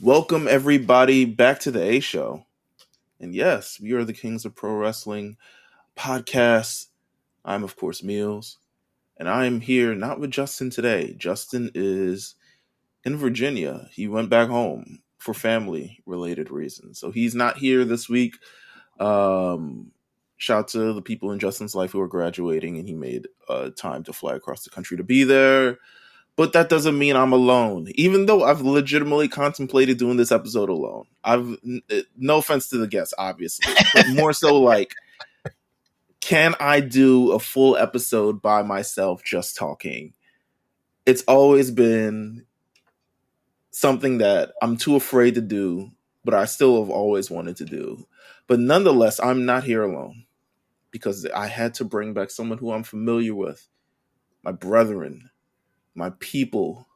Welcome everybody back to the A Show. And yes, we are the Kings of Pro Wrestling podcast. I'm of course Meelz, and I am here not with Justin today. Justin is in Virginia. He went back home for family related reasons. So he's not here this week. Um Shout out to the people in Justin's life who are graduating and he made time to fly across the country to be there. But that doesn't mean I'm alone. Even though I've legitimately contemplated doing this episode alone. No offense to the guests, obviously, but more so like, can I do a full episode by myself just talking? It's always been something that I'm too afraid to do, but I still have always wanted to do. But nonetheless, I'm not here alone because I had to bring back someone who I'm familiar with, my brethren, my people.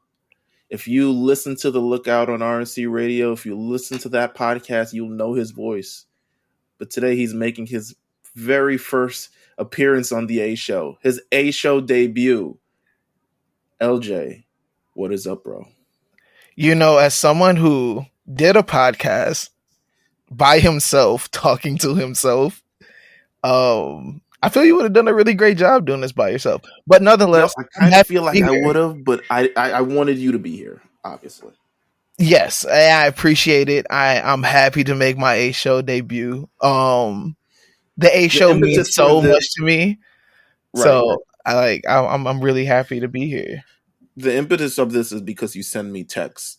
If you listen to the Lookout on RNC Radio, if you listen to that podcast, you'll know his voice. But today he's making his very first appearance on the A Show, his A Show debut. LJ, what is up, bro? As someone who did a podcast by himself, talking to himself, I feel you would have done a really great job doing this by yourself. But nonetheless, I kind of feel like I would have, but I wanted you to be here, obviously. Yes, I appreciate it. I'm happy to make my A Show debut. The A Show means so much to me. Right, so right. I'm really happy to be here. The impetus of this is because you send me texts.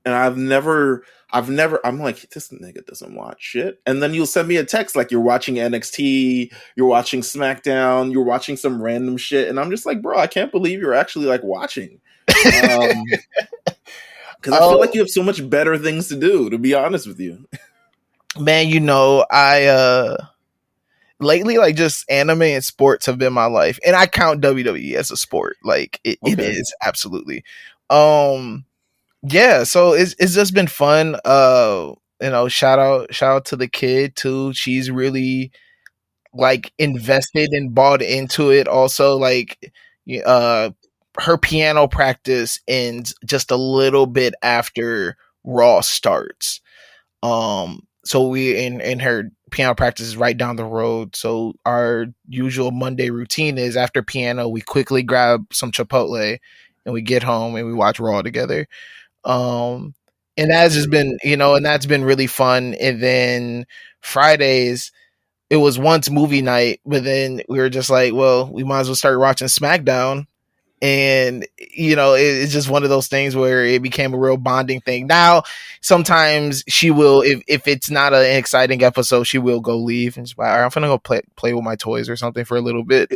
And I'm like, this nigga doesn't watch shit. And then you'll send me a text like you're watching NXT, you're watching SmackDown, you're watching some random shit. And I'm just like, bro, I can't believe you're actually like watching. Because I feel like you have so much better things to do, to be honest with you. Man, lately, like, just anime and sports have been my life. And I count WWE as a sport. Like, it is, absolutely. Yeah, so it's just been fun. Shout out to the kid too. She's really like invested and bought into it. Also, like, her piano practice ends just a little bit after Raw starts. So we in her piano practice is right down the road. So our usual Monday routine is after piano, we quickly grab some Chipotle and we get home and we watch Raw together. And that's just been, and that's been really fun. And then Fridays, it was once movie night, but then we were just like, well, we might as well start watching SmackDown. And, it's just one of those things where it became a real bonding thing. Now, sometimes she will, if it's not an exciting episode, she will go leave and just, I'm going to go play with my toys or something for a little bit.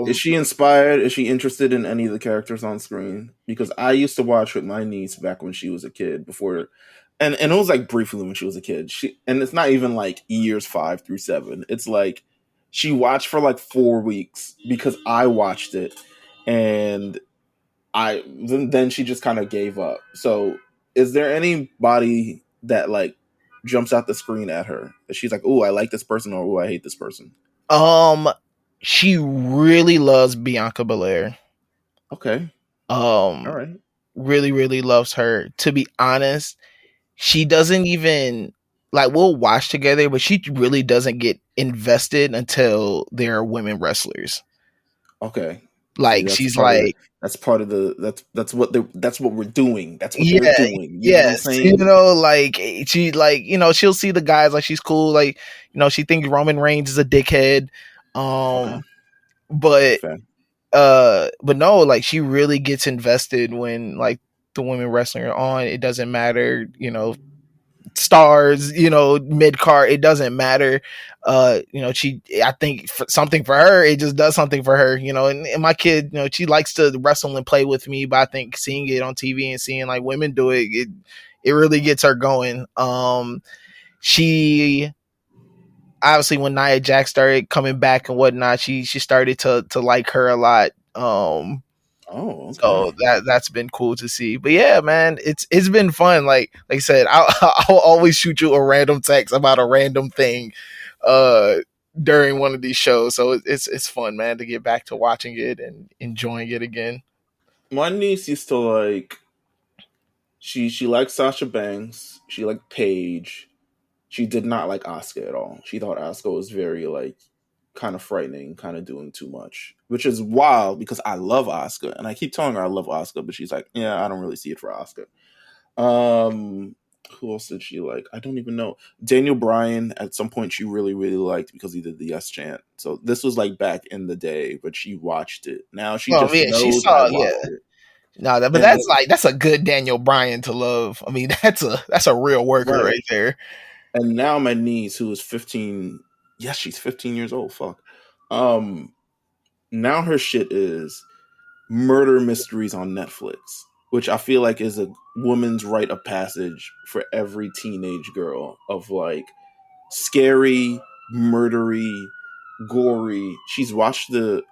Is she inspired? Is she interested in any of the characters on screen? Because I used to watch with my niece back when she was a kid before. And it was like briefly when she was a kid. And it's not even like years 5 through 7. It's like she watched for like 4 weeks because I watched it. And then she just kind of gave up. So is there anybody that like jumps out the screen at her that she's like, oh, I like this person, or oh, I hate this person? She really loves Bianca Belair. Okay. All right. Really, really loves her. To be honest, she doesn't even like, we'll watch together, but she really doesn't get invested until they're women wrestlers. Okay. Like, she's like, that's part of the that's what we're doing. That's what they're doing. You know what I'm saying? Like, she, like, she'll see the guys, like, she's cool, like, she thinks Roman Reigns is a dickhead. But no, like, she really gets invested when like the women wrestling are on. It doesn't matter, stars, mid card, it doesn't matter. I think something for her, it just does something for her, and my kid, she likes to wrestle and play with me, but I think seeing it on TV and seeing like women do it really gets her going. She obviously, when Nia Jax started coming back and whatnot, she started to like her a lot. Okay. So that's been cool to see. But yeah, man, it's been fun. Like I said, I'll always shoot you a random text about a random thing during one of these shows. So it's fun, man, to get back to watching it and enjoying it again. My niece used to like, She liked Sasha Banks. She liked Paige. She did not like Asuka at all. She thought Asuka was very like kind of frightening, kind of doing too much, which is wild because I love Asuka and I keep telling her I love Asuka, but she's like, yeah, I don't really see it for Asuka. Who else did she like? I don't even know. Daniel Bryan at some point she really really liked because he did the yes chant. So this was like back in the day, but she watched it. Now she Well, just yeah, she knows I saw, yeah. watched it. No, but And that's a good Daniel Bryan to love. I mean, that's a real worker right. right there. And now my niece, who is 15, yes, she's 15 years old. Fuck. Um, Now her shit is murder mysteries on Netflix, which I feel like is a woman's rite of passage for every teenage girl of like scary, murdery, gory. She's watched the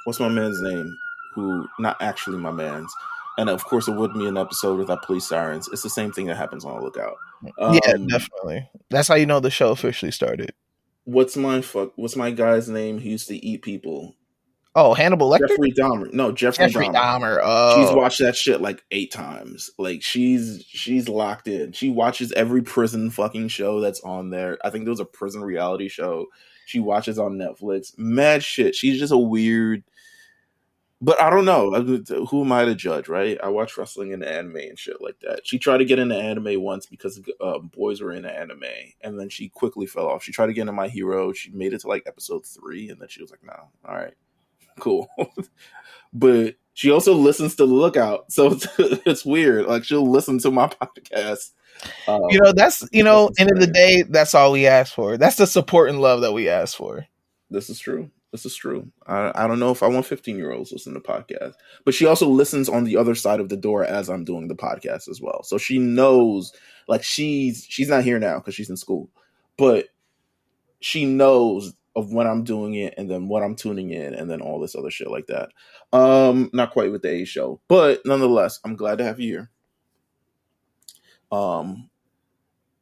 what's my man's name? Who not actually my man's. And of course it would be an episode without police sirens. It's the same thing that happens on Lookout. Yeah, definitely. That's how you know the show officially started. What's my guy's name? He used to eat people. Oh, Hannibal Lecter? Jeffrey Dahmer. No, Jeffrey Jeffrey Dahmer. Dahmer. She's Oh. watched that shit like 8 times. Like she's locked in. She watches every prison fucking show that's on there. I think there was a prison reality show she watches on Netflix. Mad shit. She's just a weird. But I don't know. Who am I to judge, right? I watch wrestling and anime and shit like that. She tried to get into anime once because boys were into anime, and then she quickly fell off. She tried to get into My Hero. She made it to like episode 3, and then she was like, "No, all right, cool." But she also listens to the Lookout, so it's weird. Like she'll listen to my podcast. That's end of the day, that's all we ask for. That's the support and love that we ask for. This is true. This is true. I don't know if I want 15-year-olds listening to podcasts, but she also listens on the other side of the door as I'm doing the podcast as well. So she knows, like she's not here now because she's in school, but she knows of when I'm doing it and then what I'm tuning in and then all this other shit like that. Not quite with the A show, but nonetheless, I'm glad to have you here.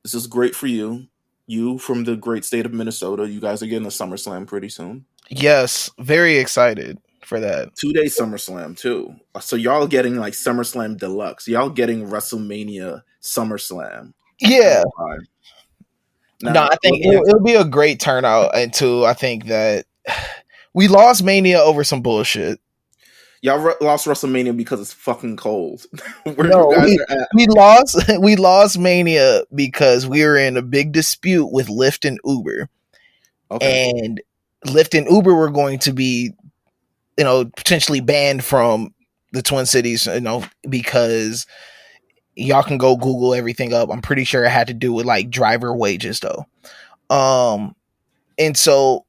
This is great for you. You from the great state of Minnesota. You guys are getting a SummerSlam pretty soon. Yes, very excited for that. 2-day SummerSlam too. So y'all getting like SummerSlam Deluxe. Y'all getting WrestleMania SummerSlam. Yeah. Now, no, I think it'll be a great turnout. And two, I think that we lost Mania over some bullshit. Y'all lost WrestleMania because it's fucking cold. We lost Mania because we were in a big dispute with Lyft and Uber. Okay. And Lyft and Uber were going to be, potentially banned from the Twin Cities, because y'all can go Google everything up. I'm pretty sure it had to do with like driver wages though. And so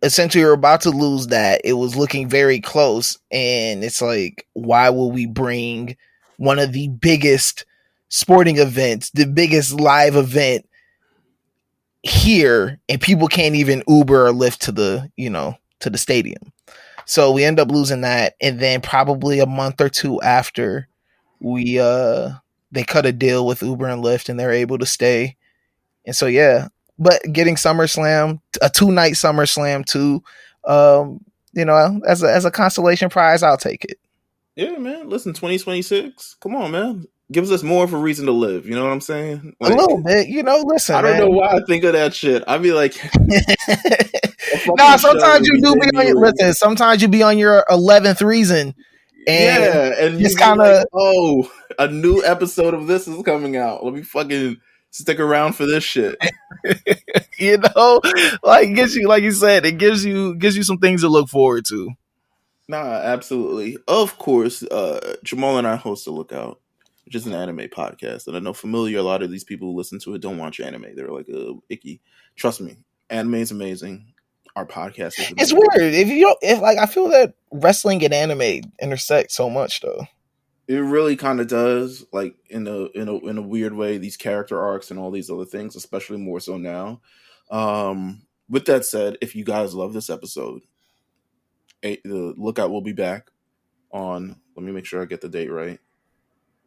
essentially we're about to lose that. It was looking very close, and it's like, why will we bring one of the biggest sporting events, the biggest live event here, and people can't even Uber or Lyft to the stadium? So we end up losing that, and then probably a month or two after, they cut a deal with Uber and Lyft, and they're able to stay. And so yeah, but getting SummerSlam, a 2-night SummerSlam too, as a consolation prize, I'll take it. Yeah, man. Listen, 2026. Come on, man. Gives us more of a reason to live. You know what I'm saying? Like, a little bit. Listen, I don't know why I think of that shit. I'd be like, sometimes you do be on your listen. Sometimes you be on your 11th reason. And you kind of like, a new episode of this is coming out. Let me fucking stick around for this shit. Like it gives you, like you said, it gives you some things to look forward to. Nah, absolutely. Of course, Jamal and I host a Lookout, which is an anime podcast. And I know familiar, a lot of these people who listen to it don't watch anime. They're like, icky. Trust me, anime is amazing. Our podcast is amazing. It's weird. I feel that wrestling and anime intersect so much though. It really kind of does, like in a weird way, these character arcs and all these other things, especially more so now. With that said, if you guys love this episode, the Lookout will be back on, let me make sure I get the date right,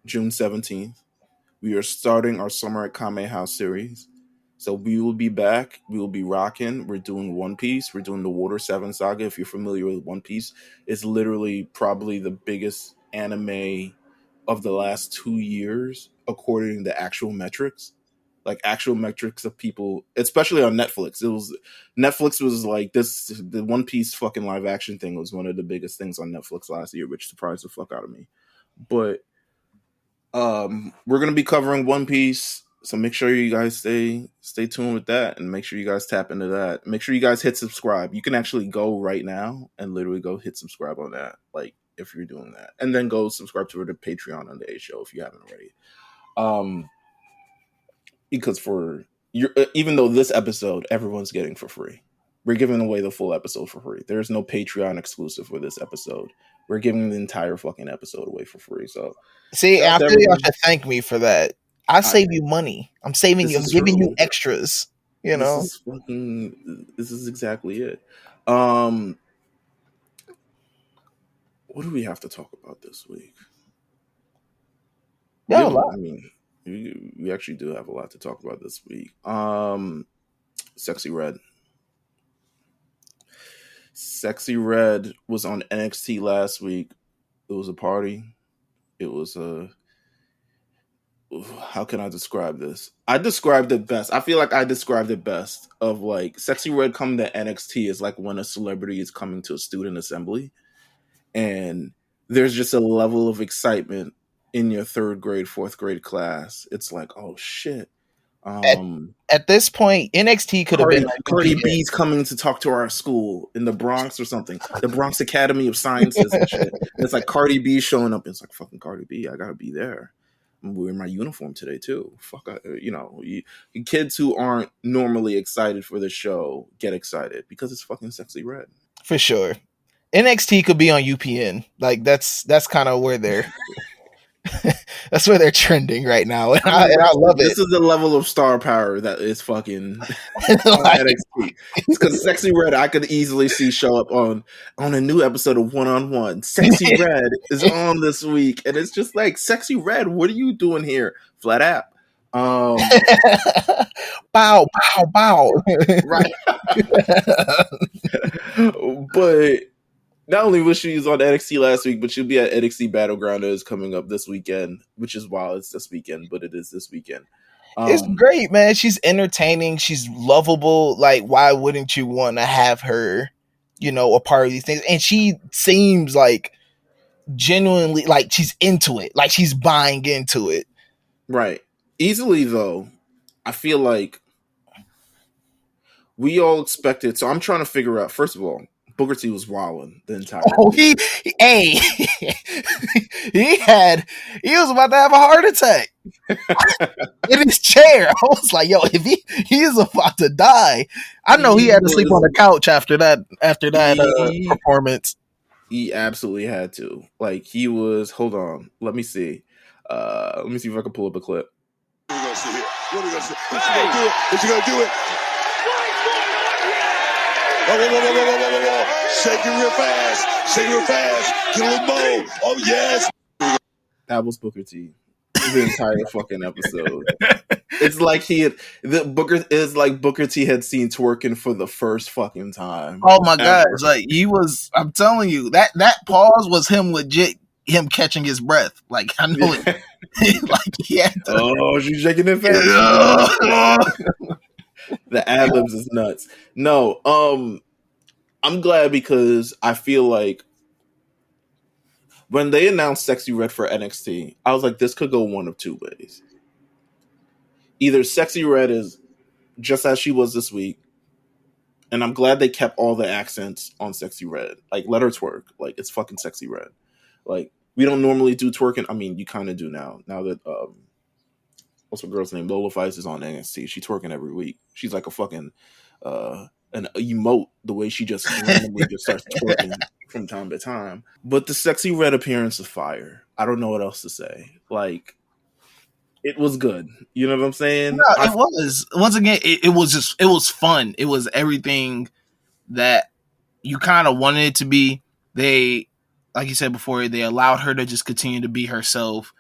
June 17th. We are starting our Summer at Kame House series. So we will be back. We will be rocking. We're doing One Piece. We're doing the Water 7 saga. If you're familiar with One Piece, it's literally probably the biggest anime of the last 2 years, according to actual metrics. Like actual metrics of people, especially on Netflix. Netflix was like this. The One Piece fucking live action thing was one of the biggest things on Netflix last year, which surprised the fuck out of me. But we're gonna be covering One Piece, so make sure you guys stay tuned with that, and make sure you guys tap into that. Make sure you guys hit subscribe. You can actually go right now and literally go hit subscribe on that, like if you're doing that, and then go subscribe to the Patreon on the A Show if you haven't already. Because for your even though this episode everyone's getting for free, we're giving away the full episode for free. There's no Patreon exclusive for this episode. We're giving the entire fucking episode away for free. So See, I feel y'all should thank me for that. I save you money. I'm saving you. I'm giving you extras. You know, this is exactly it. What do we have to talk about this week? Yeah, I mean, we actually do have a lot to talk about this week. Sexy Red. Sexy Red was on NXT last week. It was a party. It was how can I describe this? I described it best. I feel like I described it best of like Sexy Red coming to NXT is like when a celebrity is coming to a student assembly and there's just a level of excitement in your third grade, fourth grade class. It's like, oh shit. At this point, NXT could have been like Cardi B's coming to talk to our school in the Bronx or something. The Bronx Academy of Sciences and shit. And it's like Cardi B showing up. It's like fucking Cardi B. I gotta be there. I'm wearing my uniform today too. Fuck, kids who aren't normally excited for the show get excited because it's fucking Sexy Red. For sure. NXT could be on UPN. Like that's kind of where they're that's where they're trending right now, and I love it. This is the level of star power that is fucking NXT. Because Sexy Red, I could easily see show up on a new episode of One on One. Sexy Red is on this week, and it's just like, Sexy Red, what are you doing here? Flat app. Bow, bow, bow. Right. But not only was she on NXT last week, but she'll be at NXT Battleground that is coming up this weekend, which is wild. It's this weekend, but it is this weekend. It's great, man. She's entertaining. She's lovable. Like, why wouldn't you want to have her, a part of these things? And she seems like genuinely, like she's into it. Like she's buying into it. Right. Easily, though, I feel like we all expected. So I'm trying to figure out, first of all, Booker T was wilding the entire time. He was about to have a heart attack in his chair. I was like, yo, if he is about to die. I know he had to sleep on the couch after that performance. He absolutely had to. Like, he was, hold on, let me see. Let me see if I can pull up a clip. What are we gonna see here? What are we gonna see? Is she gonna do it? Is she gonna do it? Whoa. Shake it real fast. Shake it real fast. Get a little more. Oh, yes. That was Booker T. The entire fucking episode. It's like Booker T had seen twerking for the first fucking time. Oh my god! It's like I'm telling you, that pause was him legit. Him catching his breath. Like, I know it. Like, he had to. Oh, she's shaking it fast. The ad-libs is nuts. No, I'm glad because I feel like when they announced Sexy Red for NXT, I was like, this could go one of two ways. Either Sexy Red is just as she was this week, and I'm glad they kept all the accents on Sexy Red. Like, let her twerk. Like, it's fucking Sexy Red. Like, we don't normally do twerking. I mean, you kind of do now. Now that what's her girl's name? Lola Vice is on NXT. She's twerking every week. She's like a fucking an emote. The way she just randomly just starts twerking from time to time. But the Sexy Red appearance is fire. I don't know what else to say. Like, it was good. You know what I'm saying? No, it was. Once again, it was fun. It was everything that you kind of wanted it to be. They, like you said before, they allowed her to just continue to be herself.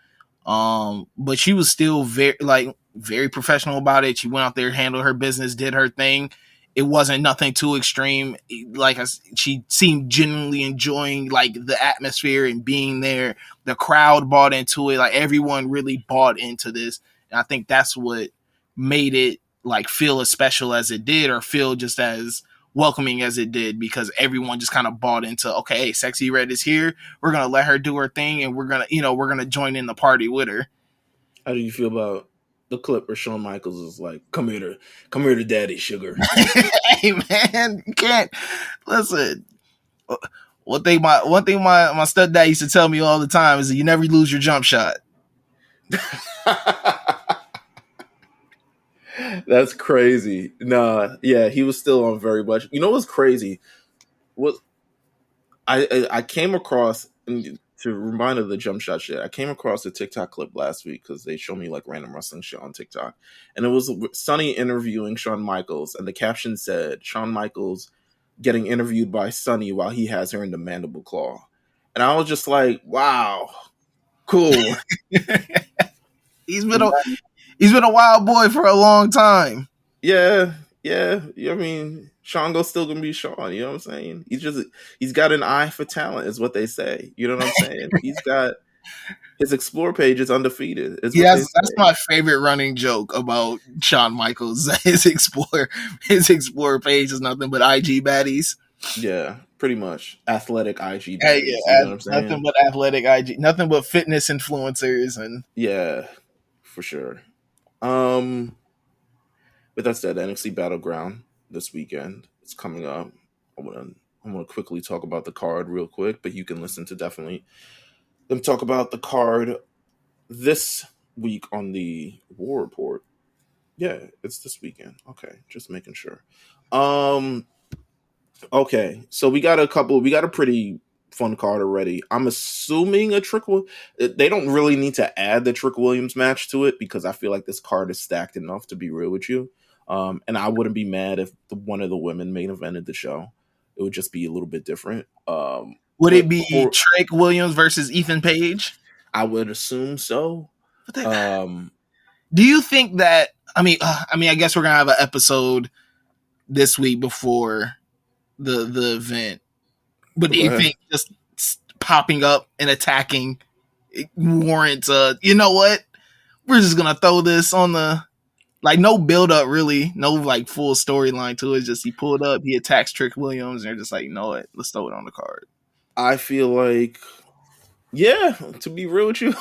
But she was still very professional about it. She went out there, handled her business, did her thing. it wasn't nothing too extreme. Like she seemed genuinely enjoying like the atmosphere and being there. The crowd bought into it. Like everyone really bought into this. And I think that's what made it like feel as special as it did, or feel just as welcoming as it did, because everyone just kind of bought into, okay, hey, Sexy Red is here. We're gonna let her do her thing, and we're gonna join in the party with her. How do you feel about the clip where Shawn Michaels is like, come here to daddy, sugar? Hey man, you can't listen. One thing my stepdad used to tell me all the time is that you never lose your jump shot. That's crazy. Nah, yeah, he was still on very much. You know what's crazy? What I came across, to remind of the jump shot shit, I came across a TikTok clip last week because they show me like random wrestling shit on TikTok, and it was Sonny interviewing Shawn Michaels, and the caption said Shawn Michaels getting interviewed by Sonny while he has her in the mandible claw, and I was just like, wow, cool. He's been a wild boy for a long time. Yeah. I mean, Shango's still gonna be Sean. You know what I'm saying? He's got an eye for talent, is what they say. You know what I'm saying? He's got his explore page is undefeated. Is Yeah, that's my favorite running joke about Shawn Michaels. His explore page is nothing but IG baddies. Yeah, pretty much athletic IG baddies. Yeah, you know what I'm saying? nothing but athletic IG, nothing but fitness influencers, and yeah, for sure. With that said, NXT Battleground this weekend, it's coming up. I'm gonna quickly talk about the card real quick, but you can listen to definitely them talk about the card this week on the War Report. Yeah, it's this weekend. Okay, just making sure. Okay, so we got a pretty fun card already. I'm assuming a Trick. They don't really need to add the Trick Williams match to it because I feel like this card is stacked enough, to be real with you. And I wouldn't be mad if one of the women main evented the show. It would just be a little bit different. Would it be Trick Williams versus Ethan Page? I would assume so. Do you think that? I mean, I guess we're gonna have an episode this week before the event, but do you think just popping up and attacking warrants? You know what? We're just gonna throw this on the, like, no build up, really, no like full storyline to it. Just he pulled up, he attacks Trick Williams, and they're just like, you know what? Let's throw it on the card. I feel like, yeah, to be real with you,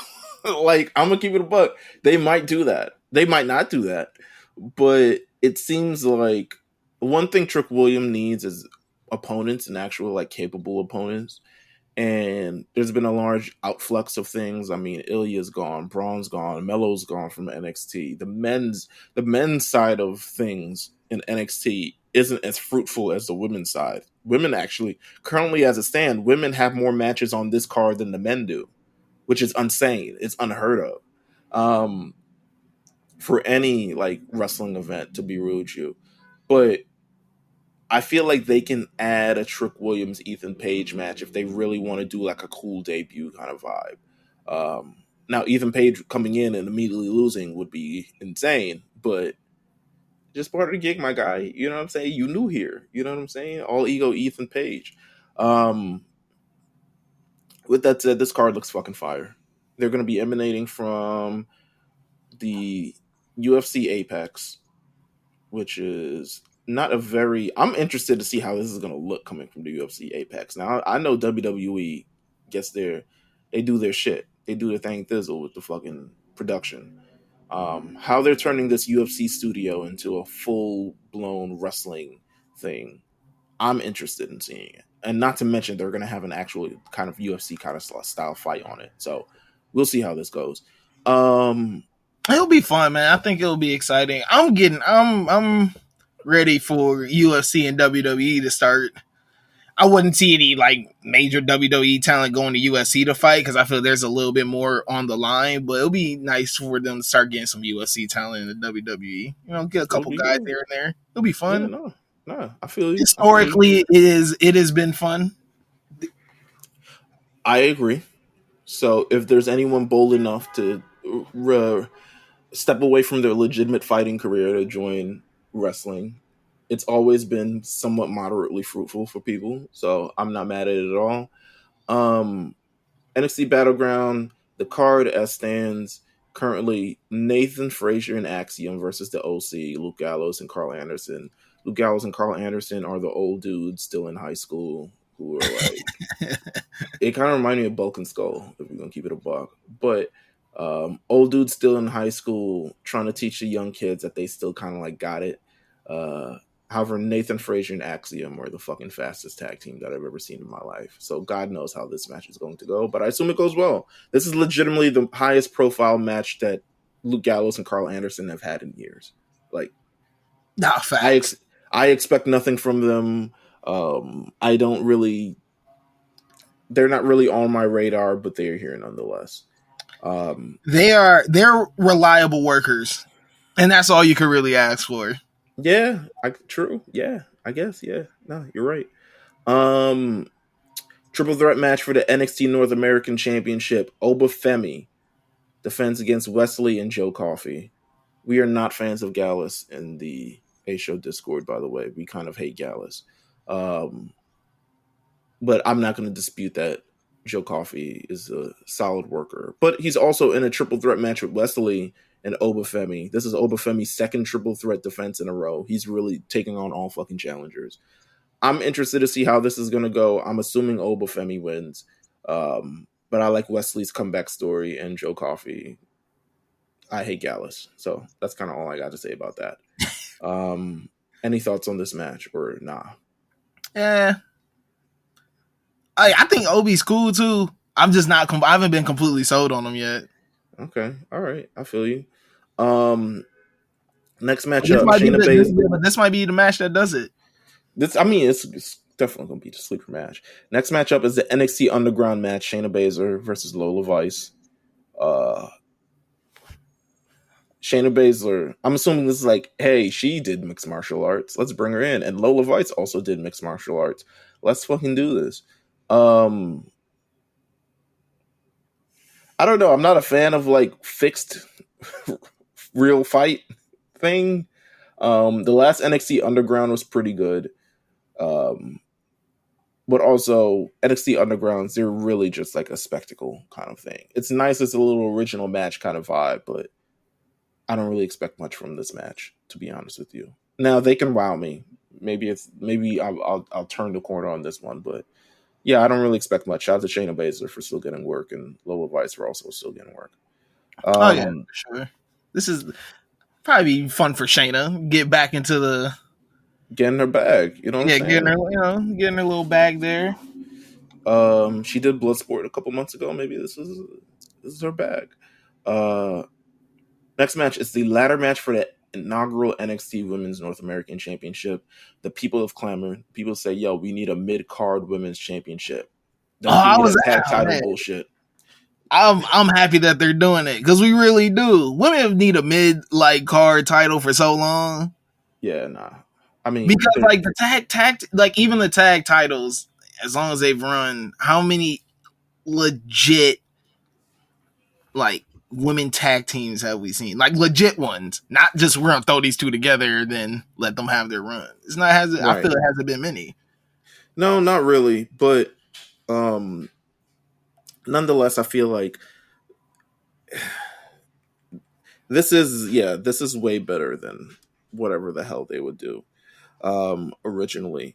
like, I'm gonna keep it a buck. They might do that. They might not do that. But it seems like one thing Trick Williams needs is opponents, and actual like capable opponents. And there's been a large outflux of things. I mean, Ilya's gone, Bron's gone, Melo's gone from NXT. The men's side of things in NXT isn't as fruitful as the women's side. Women actually, currently as it stands, women have more matches on this card than the men do, which is insane. It's unheard of for any like wrestling event, to be real with you. But I feel like they can add a Trick Williams Ethan Page match if they really want to do like a cool debut kind of vibe. Now Ethan Page coming in and immediately losing would be insane, but just part of the gig, my guy. You know what I'm saying? You new here. You know what I'm saying? All ego Ethan Page. With that said, this card looks fucking fire. They're going to be emanating from the UFC Apex, which is not a very... I'm interested to see how this is going to look coming from the UFC Apex. Now, I know WWE gets they do their shit. They do their thing thizzle with the fucking production. How they're turning this UFC studio into a full-blown wrestling thing, I'm interested in seeing it. And not to mention, they're going to have an actual kind of UFC kind of style fight on it. So we'll see how this goes. It'll be fun, man. I think it'll be exciting. I'm ready for UFC and WWE to start. I wouldn't see any like major WWE talent going to UFC to fight because I feel there's a little bit more on the line. But it'll be nice for them to start getting some UFC talent in the WWE. You know, get a couple guys there and there. It'll be fun. Yeah, no, I feel you. Historically, it has been fun. I agree. So if there's anyone bold enough to step away from their legitimate fighting career to join wrestling, it's always been somewhat moderately fruitful for people, so I'm not mad at it at all. NXT Battleground, the card as stands currently: Nathan Frazier and Axiom versus the OC, Luke Gallows and Carl Anderson. Luke Gallows and Carl Anderson are the old dudes still in high school who are like, it kind of reminded me of Bulk and Skull, if we're gonna keep it a buck. But old dudes still in high school trying to teach the young kids that they still kind of like got it. However, Nathan Frazier and Axiom are the fucking fastest tag team that I've ever seen in my life. So God knows how this match is going to go, but I assume it goes well. This is legitimately the highest profile match that Luke Gallows and Carl Anderson have had in years. Like, facts. I expect nothing from them. I don't really. They're not really on my radar, but they're here nonetheless. They're reliable workers, and that's all you could really ask for. Yeah, true. Yeah, I guess. Yeah, no, you're right. Triple threat match for the NXT North American Championship. Obafemi defends against Wesley and Joe Coffey. We are not fans of Gallus in the A Show Discord, by the way. We kind of hate Gallus. But I'm not going to dispute that Joe Coffey is a solid worker. But he's also in a triple threat match with Wesley and Obafemi. This is Obafemi's second triple threat defense in a row. He's really taking on all fucking challengers. I'm interested to see how this is going to go. I'm assuming Obafemi wins. But I like Wesley's comeback story and Joe Coffey. I hate Gallus. So that's kind of all I got to say about that. Any thoughts on this match or nah? Yeah. I think Obi's cool too. I'm just not. I haven't been completely sold on him yet. Okay, all right, I feel you. Next matchup, this might be the match that does it. It's definitely gonna be the sleeper match. Next matchup is the NXT Underground match: Shayna Baszler versus Lola Vice. Shayna Baszler, I'm assuming this is like, hey, she did mixed martial arts. Let's bring her in. And Lola Vice also did mixed martial arts. Let's fucking do this. I don't know. I'm not a fan of like fixed real fight thing. The last NXT Underground was pretty good. But also NXT Undergrounds, they're really just like a spectacle kind of thing. It's nice. It's a little original match kind of vibe, but I don't really expect much from this match, to be honest with you. Now they can wow me. Maybe I'll turn the corner on this one, but yeah, I don't really expect much. Shout out to Shayna Baszler for still getting work, and Lola Vice for also still getting work. Oh yeah, for sure. This is probably be fun for Shayna. Get back into the getting her bag. You know what I'm saying? Getting her little bag there. She did Bloodsport a couple months ago. Maybe this is her bag. Next match is the ladder match for the inaugural NXT Women's North American Championship. The people have clamored. People say, yo, we need a mid-card women's championship. Don't give me that tag title bullshit. I'm happy that they're doing it because we really do. Women need a mid-card title for so long. Yeah, nah. I mean, because like the tag like even the tag titles, as long as they've run, how many legit like women tag teams have we seen? Like legit ones, not just we're gonna throw these two together then let them have their run. It's not right. I feel it hasn't been many. No, not really, but nonetheless, I feel like this is way better than whatever the hell they would do originally.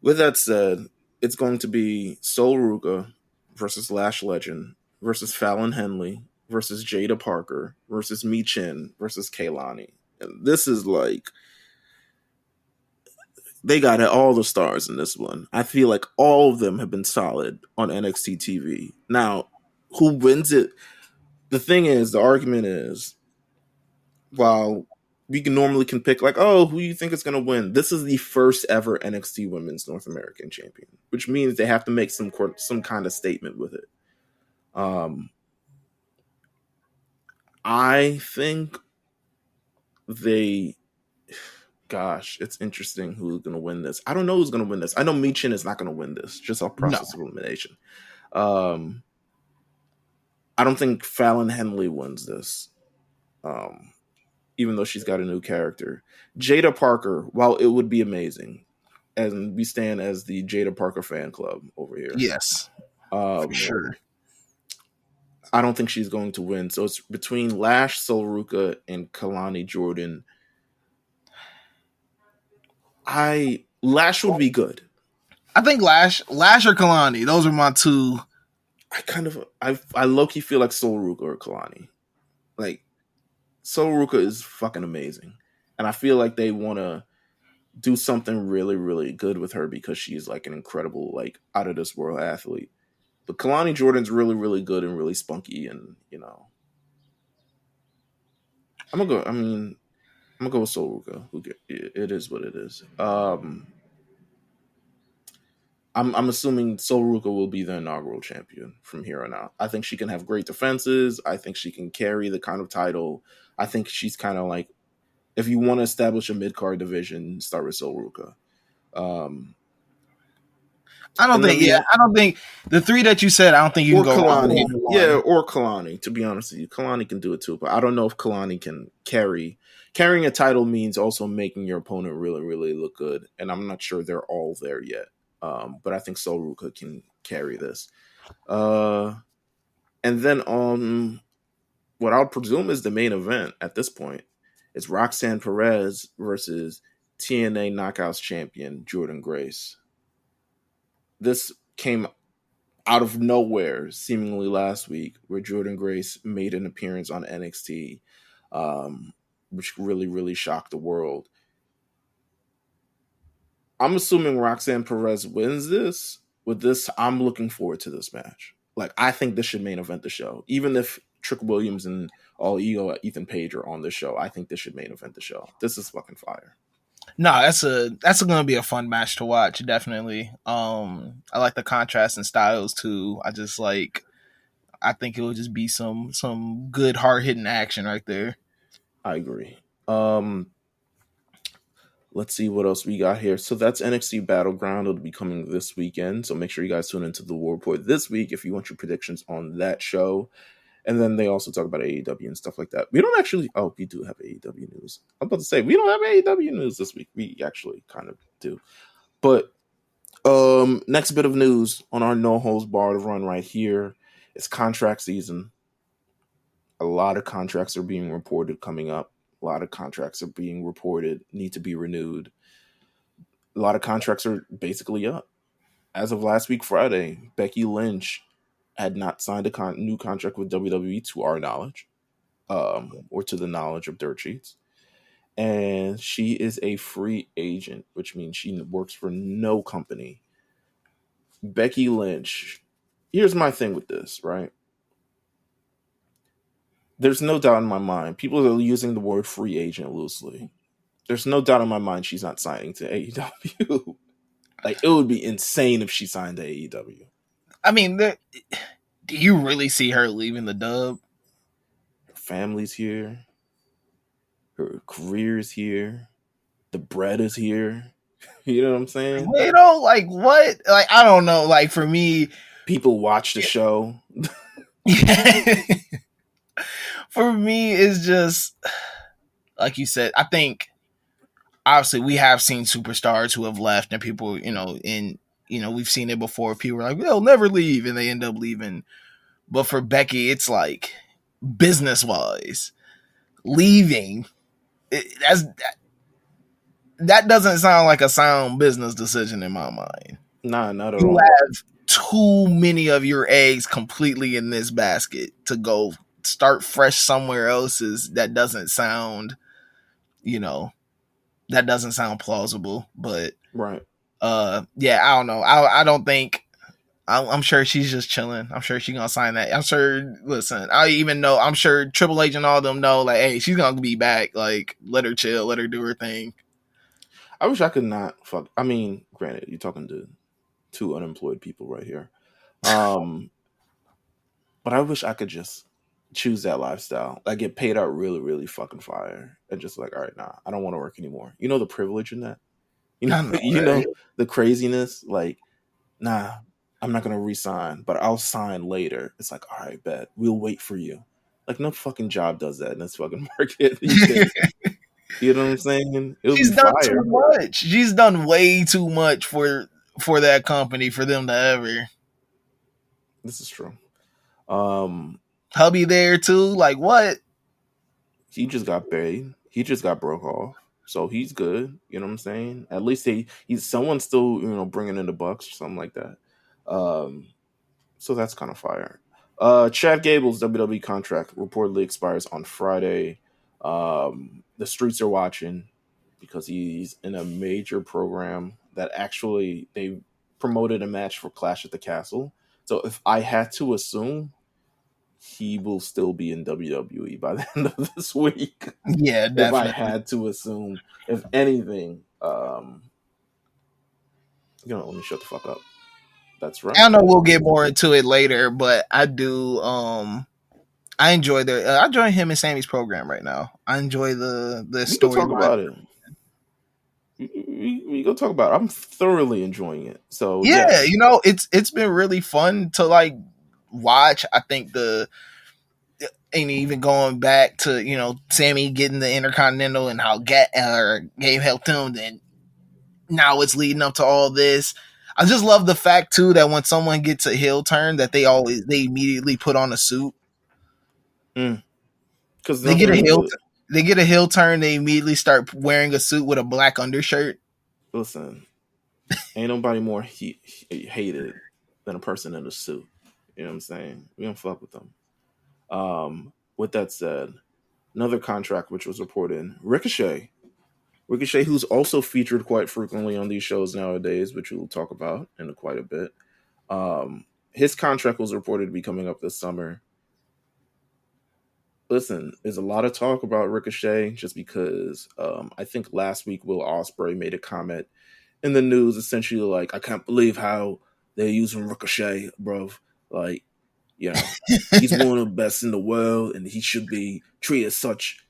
With that said, it's going to be Sol Ruka versus Lash Legend versus Fallon Henley versus Jada Parker versus Michin versus Kaylani. And this is like, they got all the stars in this one. I feel like all of them have been solid on NXT TV. Now, who wins it? The thing is, the argument is, while we can pick like, oh, who you think is going to win? This is the first ever NXT Women's North American Champion, which means they have to make some kind of statement with it. I think gosh, it's interesting who's going to win this. I don't know who's going to win this. I know Michin is not going to win this, just off process of elimination. I don't think Fallon Henley wins this. even though she's got a new character. Jada Parker, while it would be amazing, and we stand as the Jada Parker fan club over here. Yes, for sure. I don't think she's going to win. So it's between Lash, Sol and Kalani Jordan. Lash would be good. I think Lash or Kalani. Those are my two. I low-key feel like Sol or Kalani. Like, Sol is fucking amazing. And I feel like they want to do something really, really good with her because she's like an incredible, like, out of this world athlete. But Kalani Jordan's really, really good and really spunky, and I'm gonna go with Sol Ruka. It is what it is. I'm assuming Sol Ruka will be the inaugural champion from here on out. I think she can have great defenses. I think she can carry the kind of title. I think she's kind of like, if you want to establish a mid-card division, start with Sol Ruka. I don't think the three that you said, I don't think you can go Kalani. Yeah, or Kalani, to be honest with you. Kalani can do it too, but I don't know if Kalani can carry. Carrying a title means also making your opponent really, really look good, and I'm not sure they're all there yet. But I think Sol Ruka can carry this. And then on what I'll presume is the main event at this point, it's Roxanne Perez versus TNA Knockouts champion Jordynne Grace. This came out of nowhere, seemingly last week, where Jordynne Grace made an appearance on NXT, which really, really shocked the world. I'm assuming Roxanne Perez wins this. With this, I'm looking forward to this match. Like, I think this should main event the show. Even if Trick Williams and All Ego Ethan Page are on this show, I think this should main event the show. This is fucking fire. No, that's gonna be a fun match to watch, definitely. I like the contrast in styles too. I think it will just be some good hard hitting action right there. I agree. Let's see what else we got here. So that's NXT Battleground. It'll be coming this weekend. So make sure you guys tune into the War Report this week if you want your predictions on that show. And then they also talk about AEW and stuff like that. We don't actually... Oh, we do have AEW news. I'm about to say, we don't have AEW news this week. We actually kind of do. But next bit of news on our No Holds Barred run right here. It's contract season. A lot of contracts are being reported coming up. A lot of contracts are being reported, need to be renewed. A lot of contracts are basically up. As of last week, Friday, Becky Lynch had not signed a new contract with WWE to our knowledge, or to the knowledge of Dirt Sheets. And she is a free agent, which means she works for no company. Becky Lynch, here's my thing with this, right? There's no doubt in my mind. People are using the word free agent loosely. There's no doubt in my mind she's not signing to AEW. Like, it would be insane if she signed to AEW. I mean, do you really see her leaving the dub? Her family's here. Her career is here. The bread is here. You know what I'm saying? Like, what? Like, I don't know. Like, for me... People watch the show. For me, it's just like you said. I think obviously we have seen superstars who have left, and people, we've seen it before. People are like, they'll never leave, and they end up leaving. But for Becky, it's like business wise, leaving. That doesn't sound like a sound business decision in my mind. Nah, not at all. You have too many of your eggs completely in this basket to go start fresh somewhere else. That doesn't sound, that doesn't sound plausible. But right, yeah, I don't know. I don't think. I'm sure she's just chilling. I'm sure she's gonna sign that. I'm sure. Listen, I'm sure Triple H and all of them know. Like, hey, she's gonna be back. Like, let her chill. Let her do her thing. I wish I could not fuck. I mean, granted, you're talking to two unemployed people right here. But I wish I could just choose that lifestyle. Like, get paid out really, really fucking fire. And just like, all right, nah, I don't want to work anymore. You know the privilege in that? You know the craziness? Like, nah, I'm not going to resign, but I'll sign later. It's like, all right, bet. We'll wait for you. Like no fucking job does that in this fucking market these days. You know what I'm saying? It would be She's done fire. too much. She's done way too much for that company for them to ever. This is true. Hubby there too. Like what? He just got paid. He just got broke off. So he's good. You know what I'm saying? At least he's someone's still, bringing in the bucks or something like that. So that's kind of fire. Chad Gable's WWE contract reportedly expires on Friday. The streets are watching because he's in a major program that actually they promoted a match for Clash at the Castle. So if I had to assume, he will still be in WWE by the end of this week. Yeah, definitely. If I had to assume, if anything, let me shut the fuck up. That's right. I know we'll get more into it later, but I do. I enjoy I enjoy him and Sammy's program right now. I enjoy the story. Talk about it. We go talk about it. I'm thoroughly enjoying it. So yeah, it's been really fun to like watch. I think and even going back to Sammy getting the Intercontinental and how Gabe helped him, then now it's leading up to all this. I just love the fact too that when someone gets a heel turn, that they immediately put on a suit. Because they get a heel turn, they immediately start wearing a suit with a black undershirt. Listen, ain't nobody more hated than a person in a suit. You know what I'm saying? We don't fuck with them. With that said, another contract which was reported, Ricochet, who's also featured quite frequently on these shows nowadays, which we will talk about in quite a bit. His contract was reported to be coming up this summer. Listen, there's a lot of talk about Ricochet just because I think last week Will Ospreay made a comment in the news essentially like, I can't believe how they're using Ricochet, bro. Like, he's one of the best in the world and he should be treated as such,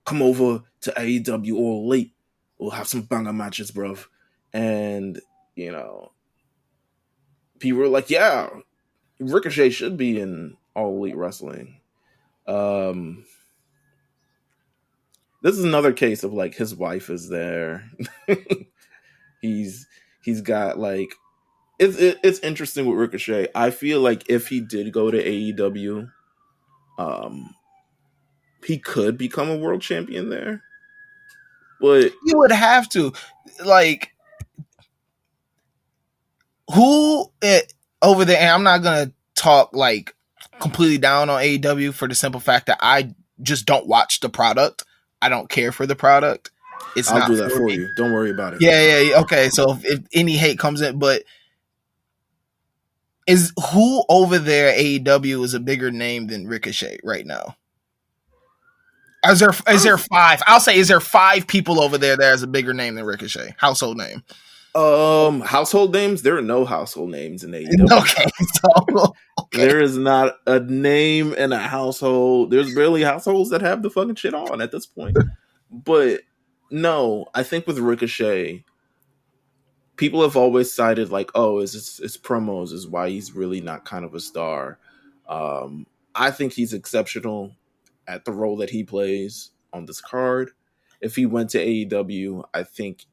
come over to AEW or Elite. We'll have some banger matches, bro. And, people were like, yeah, Ricochet should be in All Elite Wrestling. This is another case of like his wife is there. he's got like it's interesting with Ricochet. I feel like if he did go to AEW, he could become a world champion there. But you would have to like who over there. And I'm not gonna talk like completely down on AEW for the simple fact that I just don't watch the product. I don't care for the product. I'll do that for you. Don't worry about it. Yeah. Okay. So if any hate comes in, but is who over there at AEW is a bigger name than Ricochet right now? Is there five? I'll say, is there 5 people over there that has a bigger name than Ricochet? Household name. Household names? There are no household names in AEW. Okay. So, there is not a name in a household. There's barely households that have the fucking shit on at this point. But no, I think with Ricochet, people have always cited like, oh, it's promos is why he's really not kind of a star. I think he's exceptional at the role that he plays on this card. If he went to AEW, I think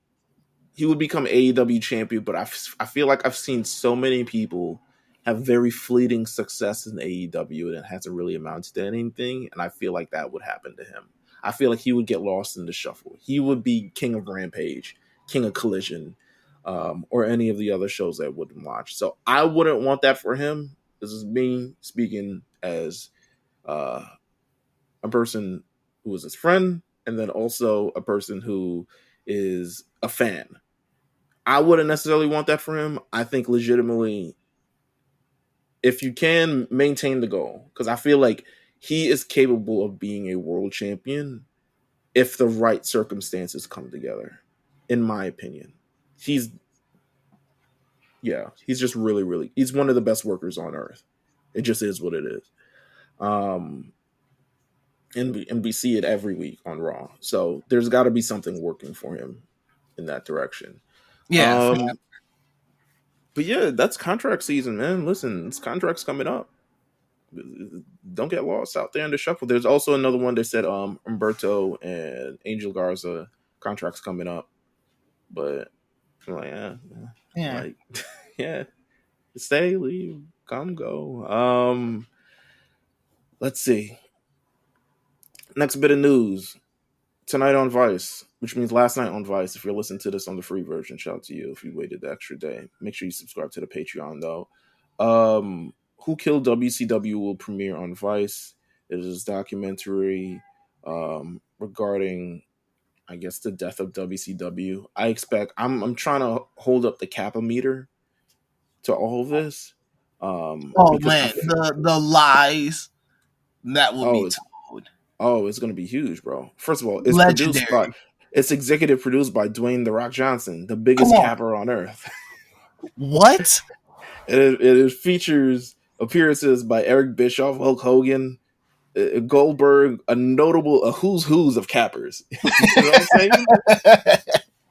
he would become AEW champion, but I feel like I've seen so many people have very fleeting success in AEW and it hasn't really amounted to anything, and I feel like that would happen to him. I feel like he would get lost in the shuffle. He would be king of Rampage, king of Collision, or any of the other shows that I wouldn't watch. So I wouldn't want that for him. This is me speaking as a person who is his friend, and then also a person who is a fan. I wouldn't necessarily want that for him. I think legitimately, if you can maintain the goal, because I feel like he is capable of being a world champion if the right circumstances come together, in my opinion. He's just really, really, he's one of the best workers on earth. It just is what it is. And we see it every week on Raw. So there's got to be something working for him in that direction. Yeah. But yeah, that's contract season, man. Listen, this contract's coming up. don't get lost out there in the shuffle. There's also another one that said Umberto and Angel Garza contracts coming up, but I'm like, Yeah. like yeah, stay, leave, come, go. Let's see. Next bit of news tonight on Vice, which means last night on Vice. If you're listening to this on the free version, shout out to you. If you waited the extra day, make sure you subscribe to the Patreon though. Who Killed WCW will premiere on Vice. It is a documentary regarding, I guess, the death of WCW. I'm trying to hold up the Kappa meter to all of this. Oh Because man, the lies that will be told. it's gonna be huge, bro. First of all, Legendary. it's executive produced by Dwayne "The Rock" Johnson, the Come biggest on. capper on earth. What? It features appearances by Eric Bischoff, Hulk Hogan, Goldberg, a who's of cappers. You know what I'm saying?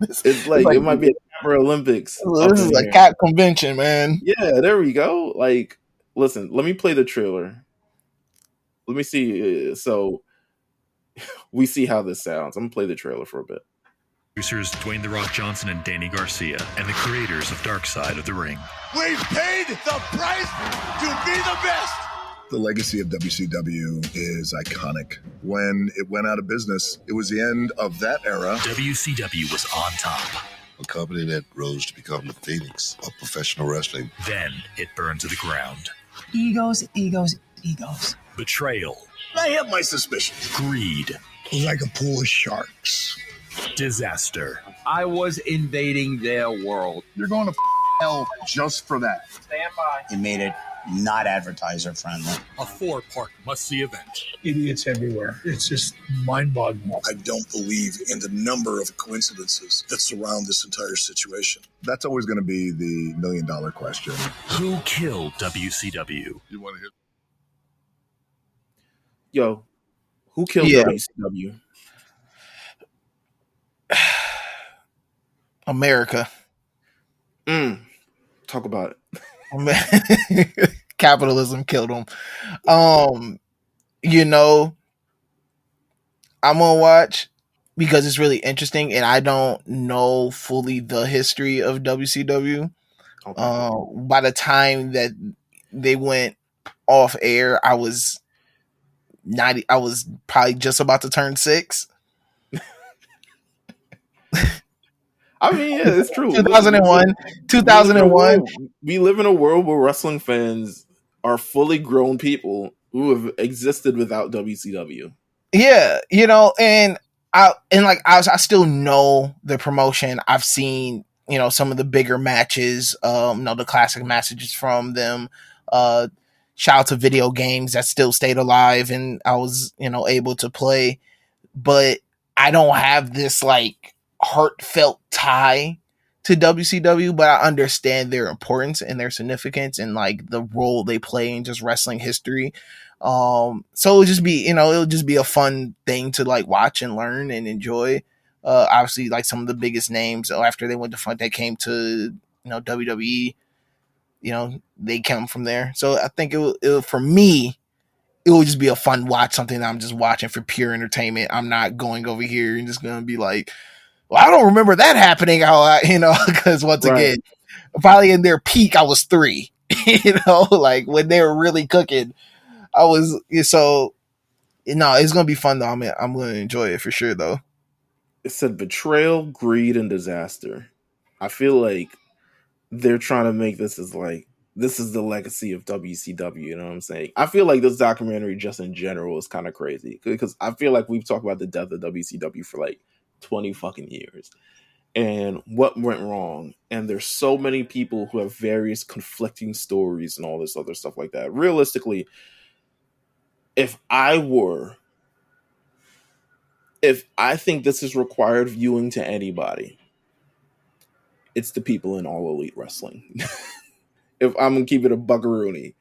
It's like it might be a capper Olympics up this is in a here. cap convention, man. Yeah, there we go. Like, listen, let me play the trailer. Let me see. So we see how this sounds. I'm gonna play the trailer for a bit. Producers Dwayne "The Rock" Johnson and Danny Garcia, and the creators of Dark Side of the Ring. We've paid the price to be the best. The legacy of WCW is iconic. When it went out of business, it was the end of that era. WCW was on top. A company that rose to become the phoenix of professional wrestling. Then it burned to the ground. Egos, egos, egos. Betrayal. I have my suspicions. Greed. It was like a pool of sharks. Disaster. I was invading their world. You're going to hell just for that. He made it not advertiser friendly. A 4-part must-see event. Idiots everywhere. It's just mind-boggling. I don't believe in the number of coincidences that surround this entire situation. That's always going to be the million-dollar question. Who killed WCW? You want to hear? Yo, who killed WCW? America. Talk about it. Capitalism killed them. You know, I'm gonna watch because it's really interesting, and I don't know fully the history of WCW. Okay. By the time that they went off air, I was probably just about to turn 6. I mean, yeah, it's true. 2001. We live in a world where wrestling fans are fully grown people who have existed without WCW. Yeah, you know, and I still know the promotion. I've seen, you know, some of the bigger matches, the classic matches from them. Shout out to video games that still stayed alive and I was, you know, able to play. But I don't have this like heartfelt tie to WCW, but I understand their importance and their significance and like the role they play in just wrestling history. So it'll just be a fun thing to like watch and learn and enjoy. Obviously, like some of the biggest names after they went to front, they came to, you know, WWE. You know, they come from there. So I think for me, it will just be a fun watch, something that I'm just watching for pure entertainment. I'm not going over here and just gonna be like, well, I don't remember that happening. Because once again, probably in their peak, I was 3. You know, like when they were really cooking, I was. So, no, it's gonna be fun though. I'm gonna enjoy it for sure though. It said betrayal, greed, and disaster. I feel like they're trying to make this as like, this is the legacy of WCW. You know what I'm saying? I feel like this documentary just in general is kind of crazy because I feel like we've talked about the death of WCW for like 20 fucking years and what went wrong. And there's so many people who have various conflicting stories and all this other stuff like that. Realistically, if I think this is required viewing to anybody, it's the people in All Elite Wrestling. If I'm gonna keep it a buckaroonie,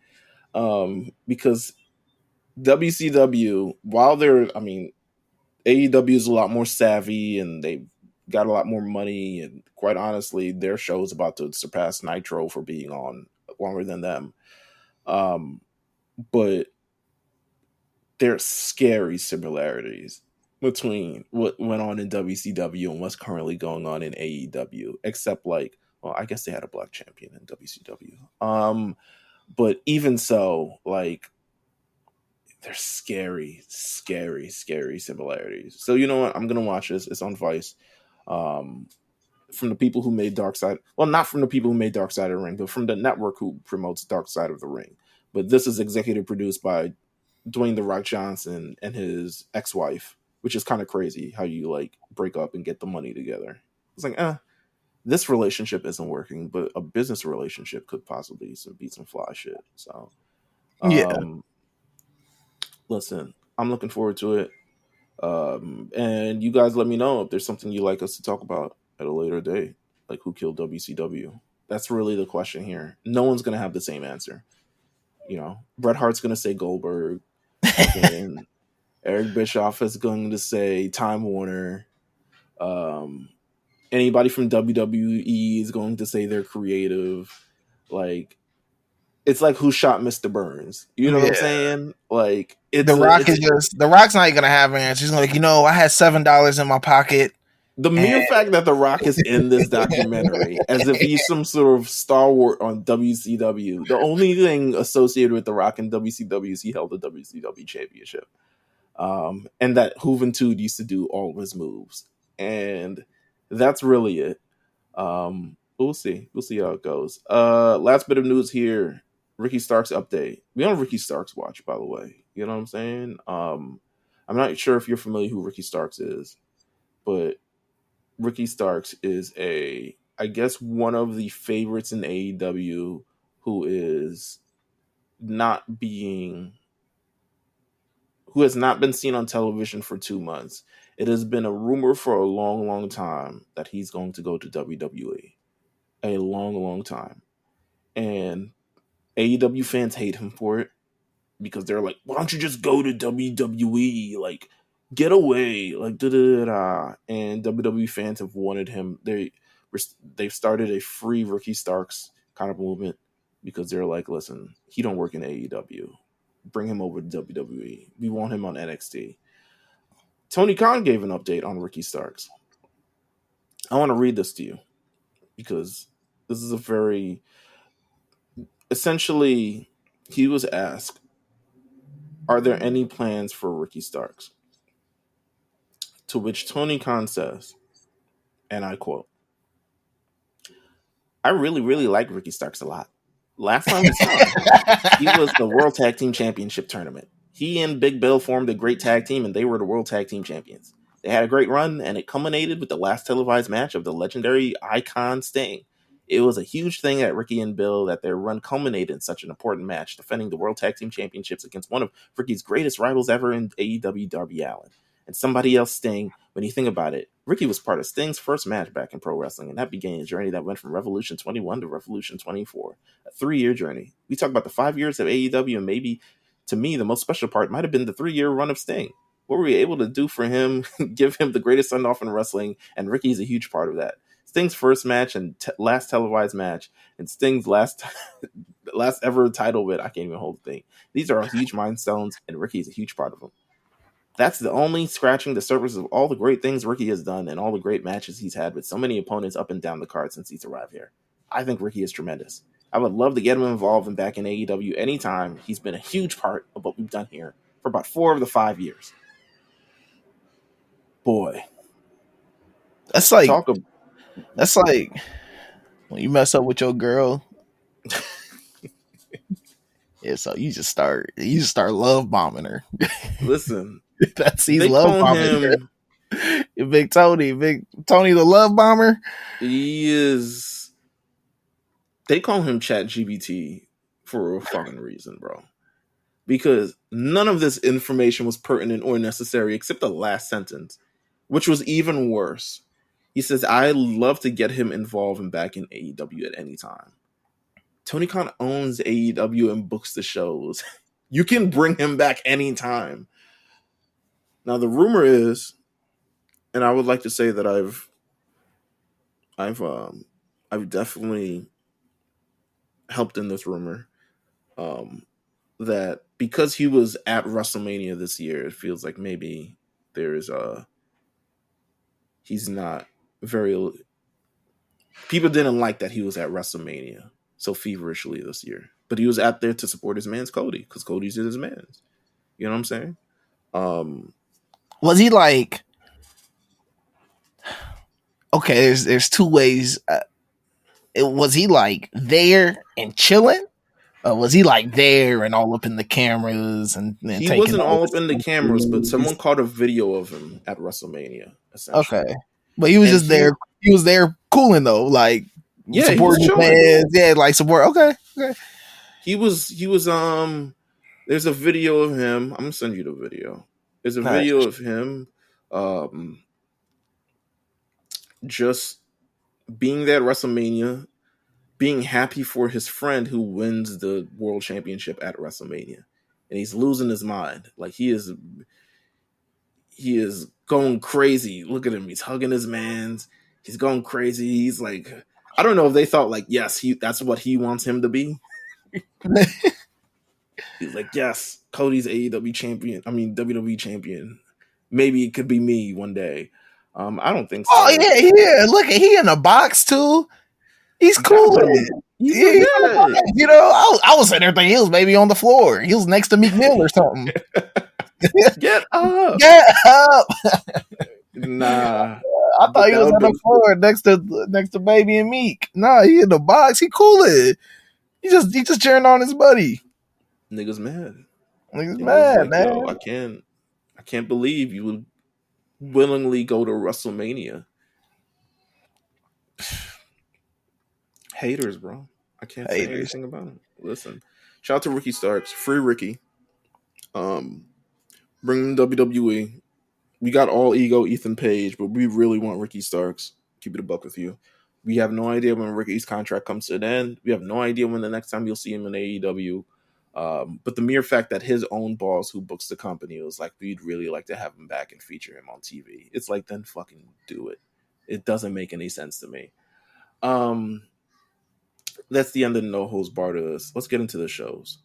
because WCW, AEW is a lot more savvy and they've got a lot more money, and quite honestly, their show is about to surpass Nitro for being on longer than them. but there's scary similarities between what went on in WCW and what's currently going on in AEW. Except, like, well, I guess they had a black champion in WCW. But even so, like, there's scary similarities. So you know what? I'm gonna watch this. It's on Vice. From the people who made Dark Side. Well, not from the people who made Dark Side of the Ring, but from the network who promotes Dark Side of the Ring. But this is executive produced by Dwayne The Rock Johnson and his ex-wife, which is kind of crazy how you like break up and get the money together. It's like, this relationship isn't working, but a business relationship could possibly be some fly shit. So, listen, I'm looking forward to it. And you guys let me know if there's something you'd like us to talk about at a later date, like who killed WCW. That's really the question here. No one's gonna have the same answer. You know, Bret Hart's gonna say Goldberg, and Eric Bischoff is going to say Time Warner. Anybody from WWE is going to say they're creative. Like, it's like who shot Mr. Burns? You know what I'm saying? Like, The Rock's not gonna have an answer. He's like, I had $7 in my pocket. The mere fact that The Rock is in this documentary, as if he's some sort of stalwart on WCW. The only thing associated with The Rock in WCW is he held the WCW championship. And that Juventud used to do all of his moves. And that's really it. We'll see. We'll see how it goes. Last bit of news here. Ricky Starks update. We on Ricky Starks watch, by the way. You know what I'm saying? I'm not sure if you're familiar who Ricky Starks is, but Ricky Starks is I guess one of the favorites in AEW who has not been seen on television for 2 months. It has been a rumor for a long, long time that he's going to go to WWE. A long, long time. And AEW fans hate him for it because they're like, why don't you just go to WWE? Like, get away. Like, da-da-da-da. And WWE fans have wanted him. They've started a free Ricky Starks kind of movement because they're like, listen, he don't work in AEW. Bring him over to WWE. We want him on NXT. Tony Khan gave an update on Ricky Starks. I want to read this to you because this is essentially, he was asked, are there any plans for Ricky Starks? To which Tony Khan says, and I quote, I really, really like Ricky Starks a lot. Last time we saw him, he was the World Tag Team Championship tournament. He and Big Bill formed a great tag team, and they were the World Tag Team Champions. They had a great run, and it culminated with the last televised match of the legendary icon Sting. It was a huge thing at Ricky and Bill that their run culminated in such an important match, defending the World Tag Team Championships against one of Ricky's greatest rivals ever in AEW, Darby Allin. And somebody else, Sting. When you think about it, Ricky was part of Sting's first match back in pro wrestling, and that began a journey that went from Revolution 21 to Revolution 24, a 3-year journey. We talk about the 5 years of AEW, and maybe, to me, the most special part might have been the 3-year run of Sting. What were we able to do for him, give him the greatest send-off in wrestling, and Ricky's a huge part of that. Sting's first match and last televised match, and Sting's last ever title win. I can't even hold the thing. These are all huge milestones, and Ricky's a huge part of them. That's the only scratching the surface of all the great things Ricky has done and all the great matches he's had with so many opponents up and down the card since he's arrived here. I think Ricky is tremendous. I would love to get him involved and back in AEW anytime. He's been a huge part of what we've done here for about 4 of the 5 years. Boy. That's like when you mess up with your girl. Yeah, so you just start love bombing her. Listen, he's love bombing her. Big Tony the love bomber. He is. They call him ChatGPT for a fucking reason, bro. Because none of this information was pertinent or necessary except the last sentence, which was even worse. He says, I'd love to get him involved and back in AEW at any time. Tony Khan owns AEW and books the shows. You can bring him back anytime. Now, the rumor is, and I would like to say that I've definitely helped in this rumor. that because he was at WrestleMania this year, it feels like maybe there's he's not very. People didn't like that he was at WrestleMania so feverishly this year, but he was out there to support his man's Cody because Cody's his man's. You know what I'm saying? Was he like? Okay, there's two ways. Was he like there and chilling? Or was he like there and all up in the cameras and he taking wasn't all this up in the cameras, but someone caught a video of him at WrestleMania. Essentially, Okay, but he was And just there. He was there cooling though, like Yeah, he was supporting his chilling. fans. Yeah, like support. Okay. He was. There's a video of him. I'm gonna send you the video. There's a All right. video of him, just being there at WrestleMania, being happy for his friend who wins the world championship at WrestleMania, and he's losing his mind. Like he is going crazy. Look at him. He's hugging his mans. He's going crazy. He's like, I don't know if they thought like, yes, that's what he wants him to be. He's like, yes, Cody's AEW champion. I mean, WWE champion. Maybe it could be me one day. I don't think so. Oh yeah. Look, he in a box too. He's cool. He's You know, I was sitting there thinking he was maybe on the floor. He was next to Meek Mill or something. Get up. Get up. Nah. I thought he was on the floor next to Baby and Meek. Nah, he in the box. He cooling. He just cheering on his buddy. Niggas mad. Niggas mad, like, man. Yo, I can't believe you would willingly go to WrestleMania. Haters, bro. I can't say anything about it. Listen, shout out to Ricky Starks. Free Ricky. Bring him WWE. We got all ego Ethan Page, but we really want Ricky Starks. Keep it a buck with you. We have no idea when Ricky's contract comes to an end. We have no idea when the next time you'll see him in AEW. But the mere fact that his own boss who books the company was like, we'd really like to have him back and feature him on TV. It's like, then fucking do it. It doesn't make any sense to me. That's the end of the No Holds Barred of this. Let's get into the shows.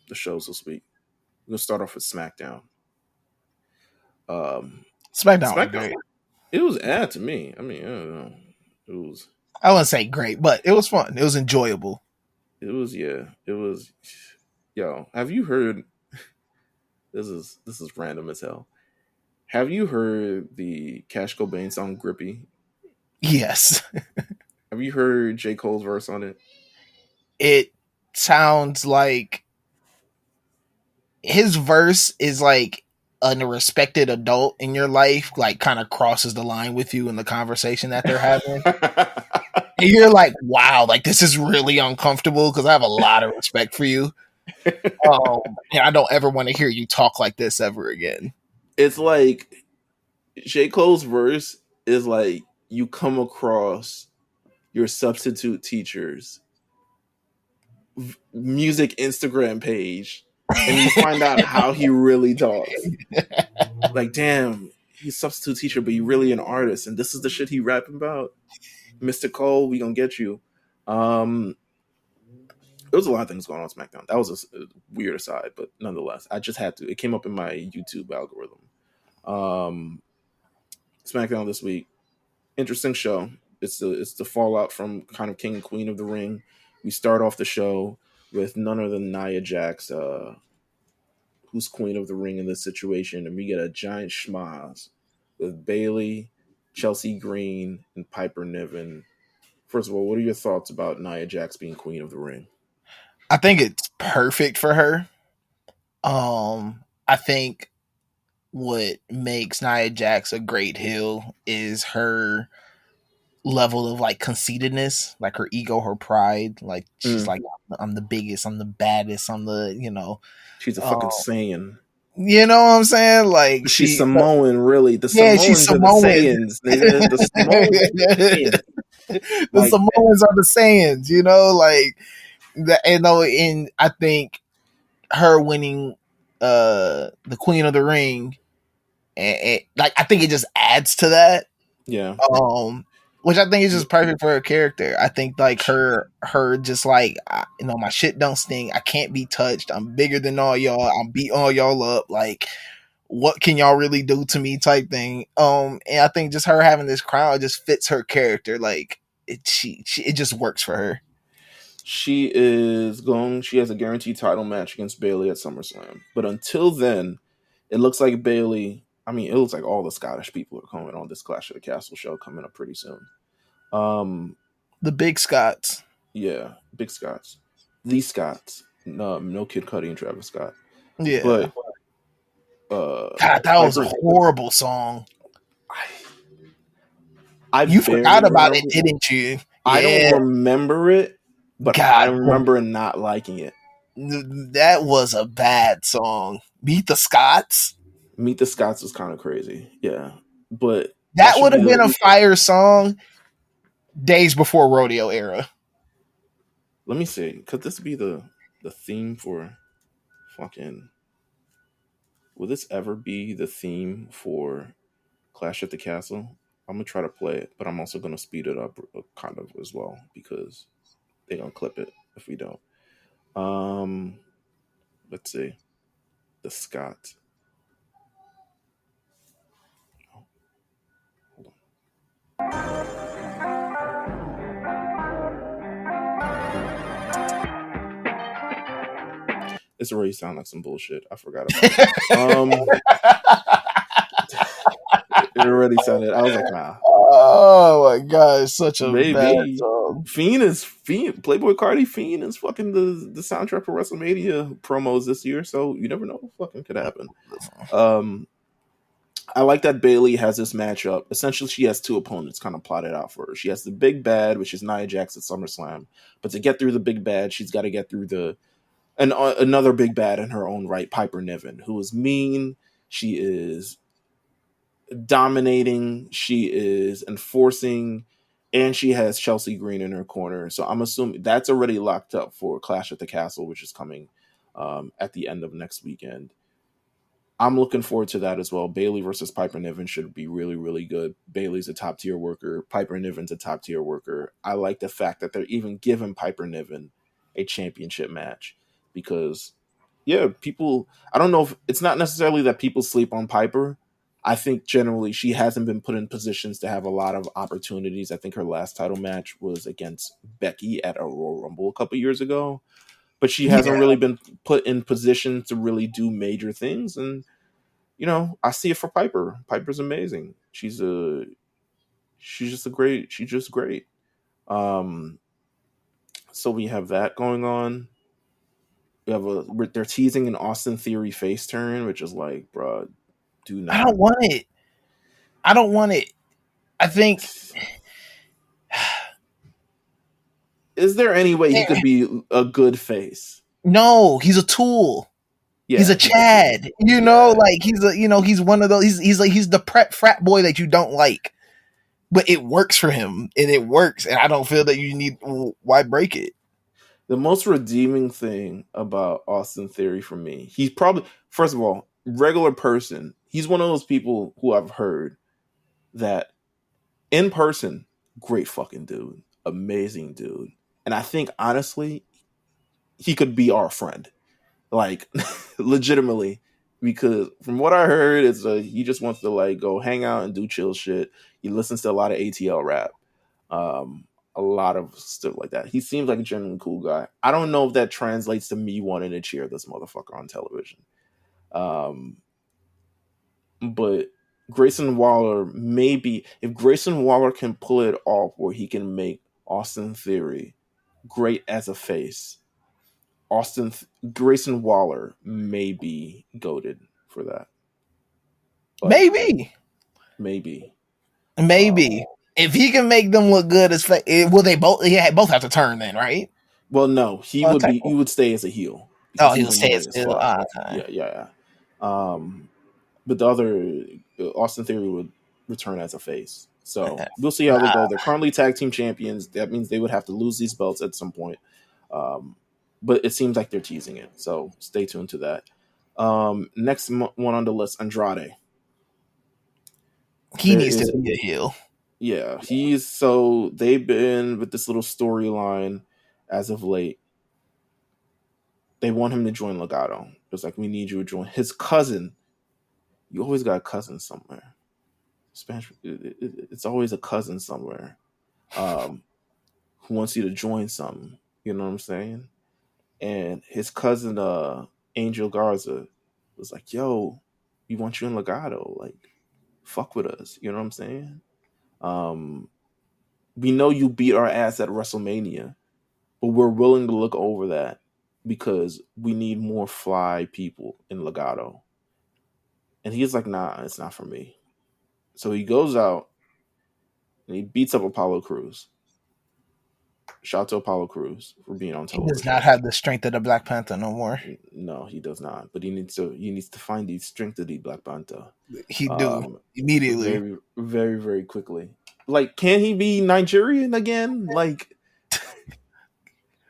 The shows this week. We're going to start off with SmackDown. SmackDown was great. It was to me. I mean, I don't know. It was. I wouldn't say great, but it was fun. It was enjoyable. It was. Yo, have you heard? This is random as hell. Have you heard the Cash Cobain song "Grippy"? Yes. Have you heard J. Cole's verse on it? It sounds like his verse is like a respected adult in your life, like kind of crosses the line with you in the conversation that they're having. And you're like, wow, like this is really uncomfortable because I have a lot of respect for you. And I don't ever want to hear you talk like this ever again. It's like J. Cole's verse is like you come across your substitute teacher's music Instagram page and you find out how he really talks. Like, damn, he's a substitute teacher, but you're really an artist, and this is the shit he rapping about. Mr. Cole, we gonna get you. There was a lot of things going on SmackDown. That was a weird aside, but nonetheless, I just had to. It came up in my YouTube algorithm. SmackDown this week, interesting show. It's the fallout from kind of King and Queen of the Ring. We start off the show with none other than Nia Jax, who's Queen of the Ring in this situation, and we get a giant schmaz with Bayley, Chelsea Green, and Piper Niven. First of all, what are your thoughts about Nia Jax being Queen of the Ring? I think it's perfect for her. I think what makes Nia Jax a great heel is her level of like conceitedness, like her ego, her pride. Like she's like, I'm the biggest, I'm the baddest, I'm the, she's a fucking Saiyan. You know what I'm saying? Like she's Samoan, really. The Samoans she's Samoan. Are the Saiyans. The Samoans are the Saiyans, like that. And I think her winning the Queen of the Ring, and like I think it just adds to that. Yeah. which I think is just perfect for her character. I think like her just like my shit don't sting. I can't be touched. I'm bigger than all y'all. I'm beat all y'all up. Like, what can y'all really do to me? Type thing. And I think just her having this crown just fits her character. Like it just works for her. She has a guaranteed title match against Bayley at SummerSlam. But until then, it looks like Bayley. I mean, it looks like all the Scottish people are coming on this Clash of the Castle show coming up pretty soon. The Big Scots. Yeah, Big Scots. The Scots. No Kid Cudi and Travis Scott. Yeah. But God, that was a horrible song. You barely forgot about remember it, didn't you? I don't remember it, but God, I remember not liking it. That was a bad song. Meet the Scots. Meet the Scots was kind of crazy. Yeah. But that would have been a fire song days before Rodeo era. Let me see. Could this be the theme for fucking... Will this ever be the theme for Clash at the Castle? I'm going to try to play it, but I'm also going to speed it up kind of as well because they're going to clip it if we don't. Let's see. The Scots. Oh, hold on. This already sounds like some bullshit. I forgot about it. It already sounded... I was like, nah. Oh my god, it's such a bad song. Fiend. Playboy Cardi Fiend is fucking the soundtrack for WrestleMania promos this year, so you never know what fucking could happen. I like that Bayley has this matchup. Essentially, she has two opponents kind of plotted out for her. She has the big bad, which is Nia Jax at SummerSlam. But to get through the big bad, she's got to get through another big bad in her own right, Piper Niven, who is mean. She is dominating. She is enforcing. And she has Chelsea Green in her corner. So I'm assuming that's already locked up for Clash at the Castle, which is coming at the end of next weekend. I'm looking forward to that as well. Bayley versus Piper Niven should be really, really good. Bayley's a top-tier worker. Piper Niven's a top-tier worker. I like the fact that they're even giving Piper Niven a championship match because, yeah, people... I don't know if... It's not necessarily that people sleep on Piper. I think generally she hasn't been put in positions to have a lot of opportunities. I think her last title match was against Becky at a Royal Rumble a couple years ago. But she hasn't really been put in position to really do major things. And, I see it for Piper. Piper's amazing. She's just great. So we have that going on. We have they're teasing an Austin Theory face turn, which is like, bro, do not. I don't want it. I think... Is there any way he could be a good face? No, he's a tool. Yeah, he's a Chad. Like he's one of those. He's the prep frat boy that you don't like, but it works for him and it works. And I don't feel that you need. Why break it? The most redeeming thing about Austin Theory for me, he's probably, first of all, regular person. He's one of those people who I've heard that in person, great fucking dude, amazing dude. And I think, honestly, he could be our friend. Like, legitimately. Because from what I heard, he just wants to, like, go hang out and do chill shit. He listens to a lot of ATL rap. A lot of stuff like that. He seems like a genuinely cool guy. I don't know if that translates to me wanting to cheer this motherfucker on television. But Grayson Waller, maybe... If Grayson Waller can pull it off where he can make Austin Theory great as a face, Grayson Waller may be goated for that. But maybe. If he can make them look good as will they both? Yeah, both have to turn then, right? Well, no, he would stay as a heel. Oh, he'll stay as a heel. Yeah. But the other Austin Theory would return as a face. So we'll see how they go. They're currently tag team champions. That means they would have to lose these belts at some point. But it seems like they're teasing it. So stay tuned to that. Next one on the list, Andrade. He needs to be a heel. Yeah, they've been with this little storyline as of late. They want him to join Legado. It's like, we need you to join. His cousin, you always got a cousin somewhere. Spanish, it's always a cousin somewhere, who wants you to join something. You know what I'm saying? And his cousin, Angel Garza, was like, "Yo, we want you in Legado. Like, fuck with us." You know what I'm saying? We know you beat our ass at WrestleMania, but we're willing to look over that because we need more fly people in Legado. And he's like, "Nah, it's not for me." So he goes out and he beats up Apollo Crews. Shout out to Apollo Crews for being on He television. does not have the strength of the Black Panther no more. No, he does not. But he needs to find the strength of the Black Panther. He do immediately. Very, very, very quickly. Like, can he be Nigerian again? Like,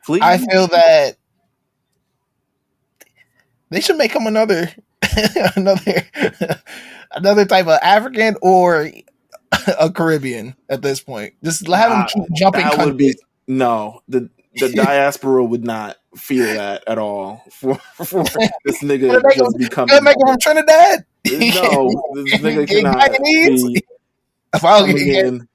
please. I feel that they should make him another another type of African or a Caribbean at this point. Just have him keep jumping. That would be the diaspora would not feel that at all for this nigga just becoming. Make him from Trinidad. No, this nigga cannot be coming in.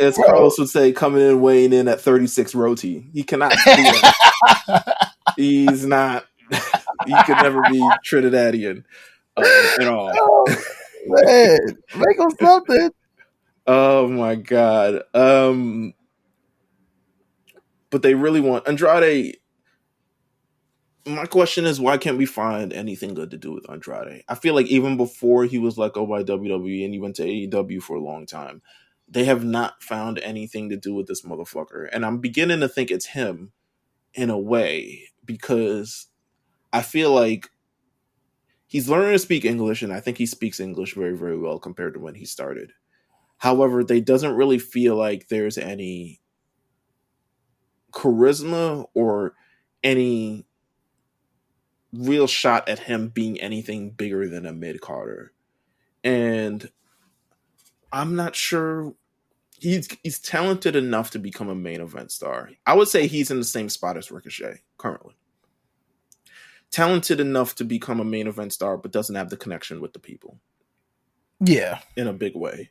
As Carlos would say, coming in weighing in at 36 roti. He cannot do that. He's not. He could never be Trinidadian at all. Oh, man, make him something. Oh my god. But they really want Andrade. My question is, why can't we find anything good to do with Andrade? I feel like even before he was let go by WWE and he went to AEW for a long time, they have not found anything to do with this motherfucker. And I'm beginning to think it's him in a way, because I feel like he's learning to speak English, and I think he speaks English very, very well compared to when he started. However, they doesn't really feel like there's any charisma or any real shot at him being anything bigger than a mid-carder. And I'm not sure he's talented enough to become a main event star. I would say he's in the same spot as Ricochet currently. Talented enough to become a main event star, but doesn't have the connection with the people. Yeah. In a big way.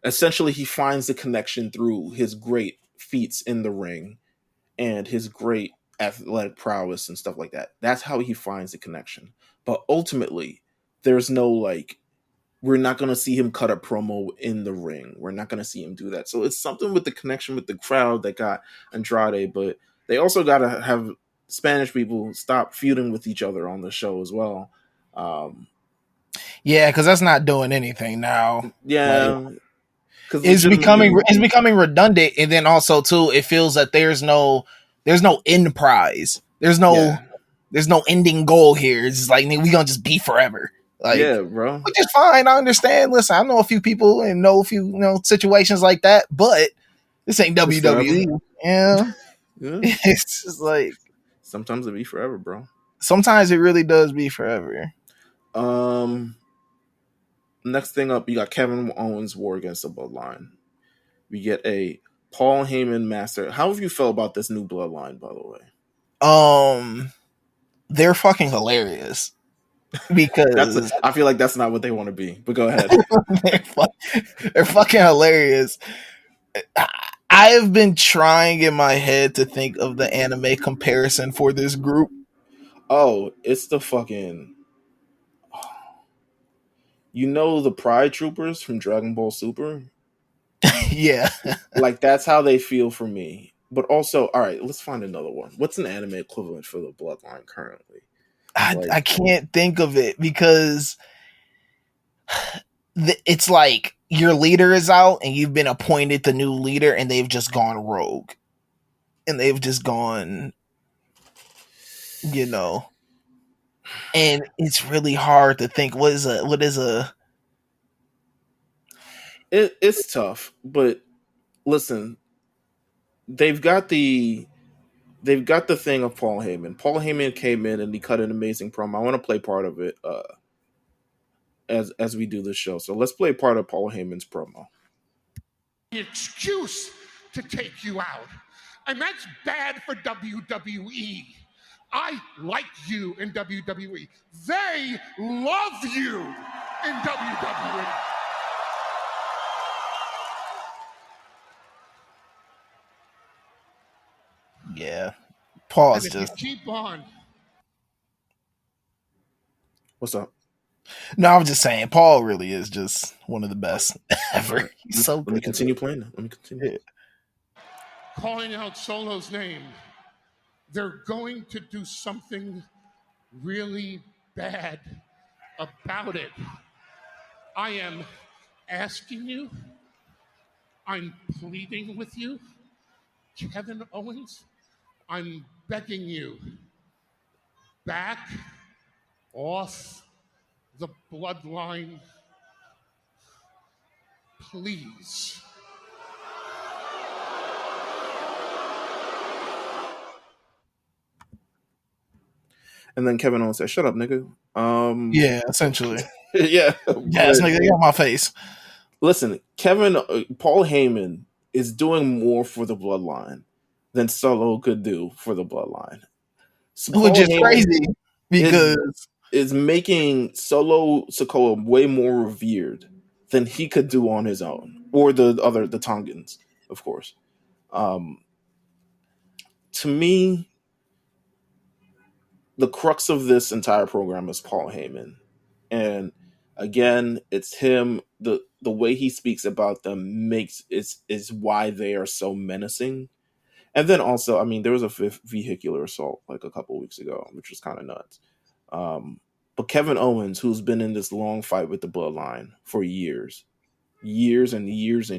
Essentially, he finds the connection through his great feats in the ring and his great athletic prowess and stuff like that. That's how he finds the connection. But ultimately, there's no like, we're not going to see him cut a promo in the ring. We're not going to see him do that. So it's something with the connection with the crowd that got Andrade, but they also got to have Spanish people stop feuding with each other on the show as well. Yeah, because that's not doing anything now. Yeah. Like, it's becoming redundant, and then also too, it feels that there's no end prize. There's no ending goal here. It's just like, we gonna just be forever. Like, yeah, bro. Which is fine. I understand. Listen, I know a few people and know a few situations like that, but this ain't WWE. Yeah. It's just like, sometimes it be forever, bro. Sometimes it really does be forever. Next thing up, you got Kevin Owens' war against the Bloodline. We get a Paul Heyman master. How have you felt about this new Bloodline, by the way? They're fucking hilarious. Because I feel like that's not what they want to be. But go ahead. They're fucking hilarious. I have been trying in my head to think of the anime comparison for this group. Oh, it's the fucking... You know the Pride Troopers from Dragon Ball Super? Yeah. Like, that's how they feel for me. But also, all right, let's find another one. What's an anime equivalent for the Bloodline currently? I can't think of it, because it's like your leader is out and you've been appointed the new leader, and they've just gone rogue. And they've just gone, and it's really hard to think it's tough, but listen, they've got the thing of Paul Heyman. Paul Heyman came in and he cut an amazing promo. I want to play part of it. as we do this show. So let's play part of Paul Heyman's promo. Excuse to take you out, and that's bad for WWE. I like you in WWE. They love you in WWE. Yeah. Paul's And if just. you keep on. What's up? No, I was just saying, Paul really is just one of the best ever. He's so good. Let me continue playing. Let me continue. Yeah. Calling out Solo's name, they're going to do something really bad about it. I am asking you, I'm pleading with you, Kevin Owens, I'm begging you, back off the bloodline, please. And then Kevin Owens said, "Shut up, nigga." Yeah, essentially. Yeah. Yeah, it's like they got my face. Listen, Paul Heyman is doing more for the bloodline than Solo could do for the bloodline. So Which Paul is Heyman crazy because is making Solo Sikoa way more revered than he could do on his own, or the Tongans, of course. To me, the crux of this entire program is Paul Heyman, and again, it's him. The way he speaks about them is why they are so menacing. And then also, I mean, there was a vehicular assault like a couple weeks ago, which was kind of nuts. But Kevin Owens, who's been in this long fight with the bloodline for years and years and years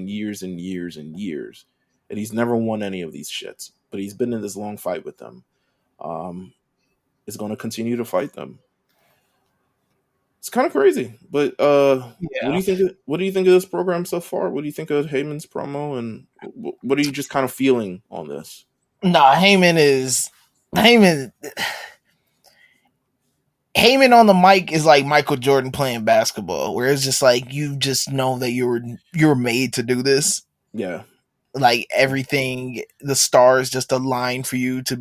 and years and years, and he's never won any of these shits, but he's been in this long fight with them, is going to continue to fight them. It's kind of crazy, but what do you think? What do you think of this program so far? What do you think of Heyman's promo, and what are you just kind of feeling on this? Nah, Heyman on the mic is like Michael Jordan playing basketball, where it's just like you just know that you're made to do this. Yeah, like everything, the stars just align for you to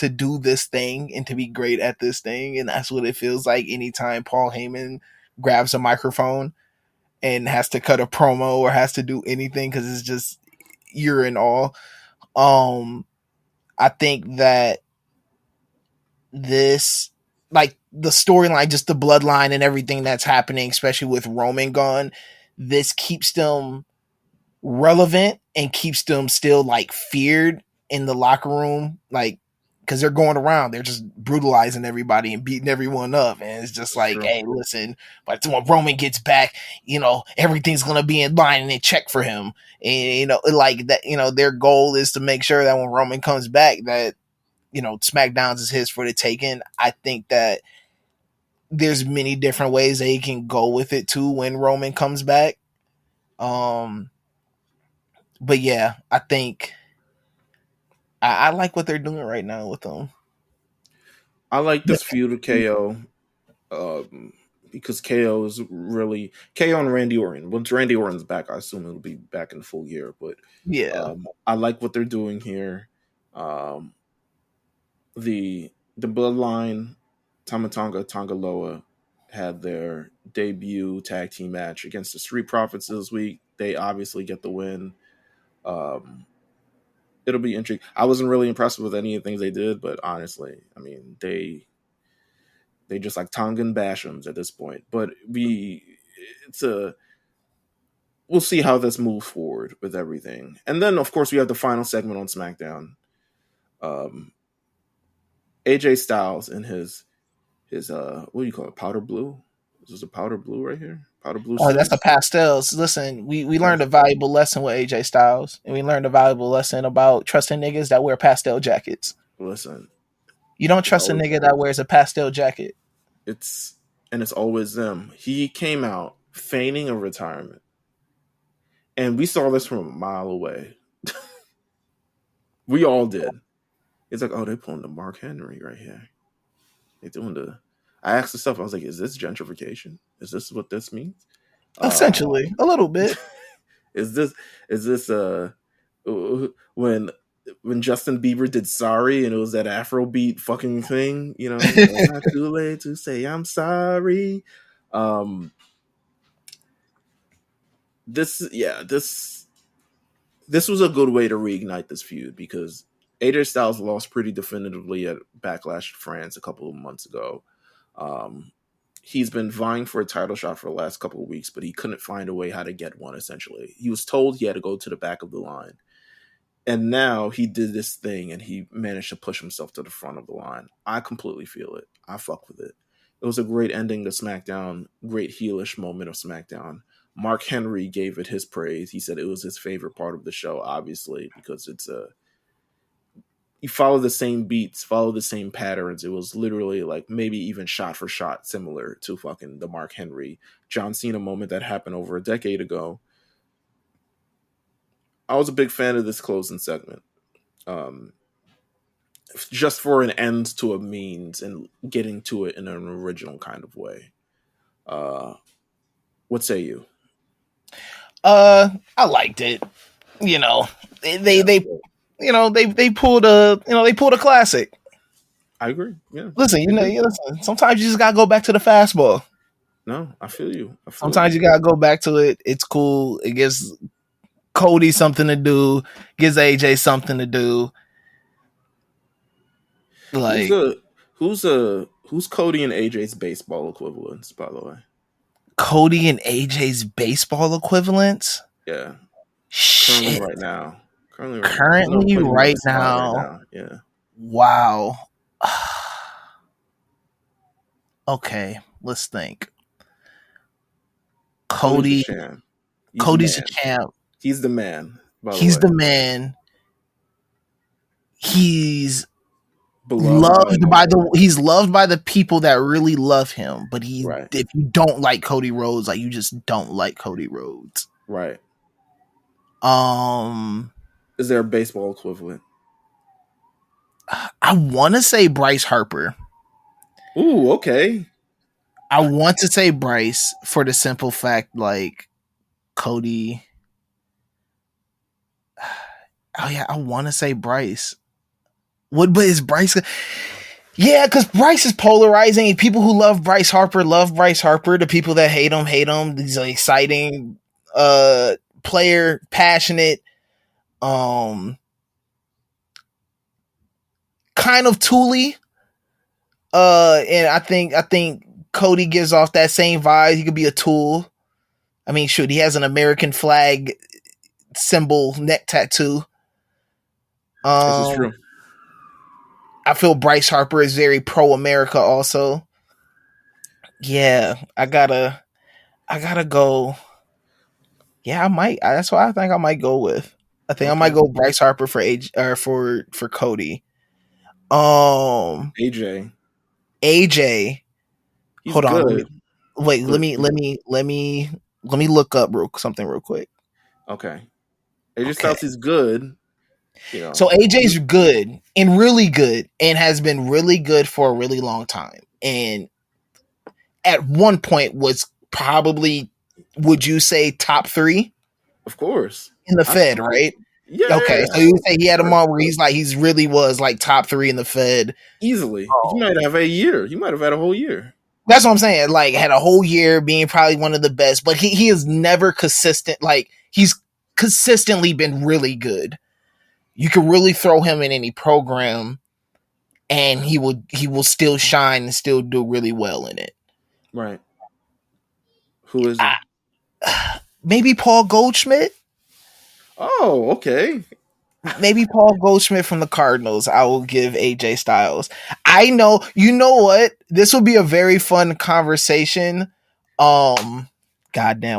do this thing and to be great at this thing, and that's what it feels like anytime Paul Heyman grabs a microphone and has to cut a promo or has to do anything, because it's just you're in awe. I think that this, like the storyline, just the bloodline and everything that's happening, especially with Roman gone, this keeps them relevant and keeps them still like feared in the locker room, like because they're going around, they're just brutalizing everybody and beating everyone up, and it's just like, hey, listen, but when Roman gets back, everything's gonna be in line and in check for him, and like that, their goal is to make sure that when Roman comes back, that SmackDowns is his for the taking. I think that there's many different ways they can go with it too when Roman comes back. But yeah, I think I like what they're doing right now with them. I like this feud with KO because KO is really KO and Randy Orton. Once Randy Orton's back, I assume it'll be back in full gear. But yeah, I like what they're doing here. The Bloodline, Tama Tonga, Tongaloa had their debut tag team match against the Street Profits this week. They obviously get the win. It'll be intriguing. I wasn't really impressed with any of the things they did, but honestly, I mean, they just like Tongan Bashams at this point. But we'll see how this moves forward with everything. And then, of course, we have the final segment on SmackDown. AJ Styles in his what do you call it? Powder blue? Is this a powder blue right here? Powder blue. Oh, that's the pastels. Listen, we learned a valuable lesson with AJ Styles, and we learned a valuable lesson about trusting niggas that wear pastel jackets. Listen, you don't trust a nigga that wears a pastel jacket. It's always them. He came out feigning a retirement, and we saw this from a mile away. We all did. It's like, oh, they're pulling the Mark Henry right here. They're doing I asked myself, I was like, is this gentrification? Is this what this means? Essentially, a little bit. Is this when Justin Bieber did "Sorry" and it was that Afrobeat fucking thing, you know? Not too late to say I'm sorry. This was a good way to reignite this feud because AJ Styles lost pretty definitively at Backlash France a couple of months ago. He's been vying for a title shot for the last couple of weeks, but he couldn't find a way how to get one, essentially. He was told he had to go to the back of the line. And now he did this thing and he managed to push himself to the front of the line. I completely feel it. I fuck with it. It was a great ending to SmackDown, great heelish moment of SmackDown. Mark Henry gave it his praise. He said it was his favorite part of the show, obviously, because you follow the same beats, follow the same patterns. It was literally like maybe even shot for shot similar to fucking the Mark Henry John Cena moment that happened over a decade ago. I was a big fan of this closing segment. Just for an end to a means and getting to it in an original kind of way. What say you? I liked it. You know, they pulled a classic. I agree. Yeah. Listen, listen. Sometimes you just gotta go back to the fastball. No, I feel you. Sometimes you gotta go back to it. It's cool. It gives Cody something to do. Gives AJ something to do. Like who's Cody and AJ's baseball equivalents, by the way? Cody and AJ's baseball equivalents? Yeah. Shit. Currently right now. Yeah. Wow. Okay, let's think. Cody's a champ. He's the man. He's the man. He's loved by the people that really love him. But if you don't like Cody Rhodes, like you just don't like Cody Rhodes. Right. Is there a baseball equivalent? I want to say Bryce Harper. Ooh, okay. I want to say Bryce for the simple fact, like Cody. Oh yeah, I want to say Bryce. But is Bryce? Yeah, because Bryce is polarizing. People who love Bryce Harper love Bryce Harper. The people that hate him hate him. He's an exciting player, passionate, kind of tooly. And I think Cody gives off that same vibe. He could be a tool. I mean, shoot, he has an American flag symbol neck tattoo. This is true. I feel Bryce Harper is very pro-America also. Yeah, I gotta go. Yeah, I might. That's what I think I might go with. I think I might go Bryce Harper for Cody. AJ. He's hold on. Let me look up something real quick. Okay. AJ Styles is good. You know. So AJ's good and really good and has been really good for a really long time. And at one point was probably, would you say, top 3? Of course. In the Fed, right? Yeah. Okay. So you say he had a moment where he's really was like top 3 in the Fed. Easily. He might have a year. He might have had a whole year. That's what I'm saying. Like had a whole year being probably one of the best, but he is never consistent. Like he's consistently been really good. You could really throw him in any program and he will still shine and still do really well in it. Right. Who is it? Maybe Paul Goldschmidt. Oh, okay. Maybe Paul Goldschmidt from the Cardinals. I will give AJ Styles. I know. You know what? This will be a very fun conversation. Goddamn,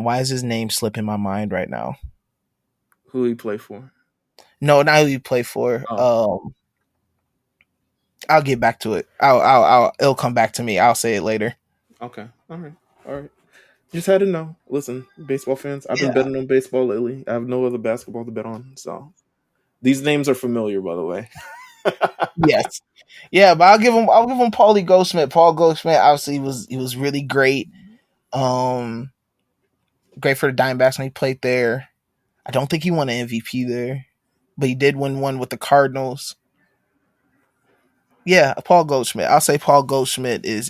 why is his name slipping my mind right now? Who he play for? No, not who he play for. I'll get back to it. It'll come back to me. I'll say it later. Okay. All right. Just had to know. Listen, baseball fans, I've been betting on baseball lately. I have no other basketball to bet on, so these names are familiar, by the way. Yes. Yeah, but I'll give him Paulie Goldschmidt. Paul Goldschmidt obviously he was really great. Great for the Diamondbacks when he played there. I don't think he won an MVP there, but he did win one with the Cardinals. Yeah, Paul Goldschmidt. I'll say Paul Goldschmidt is,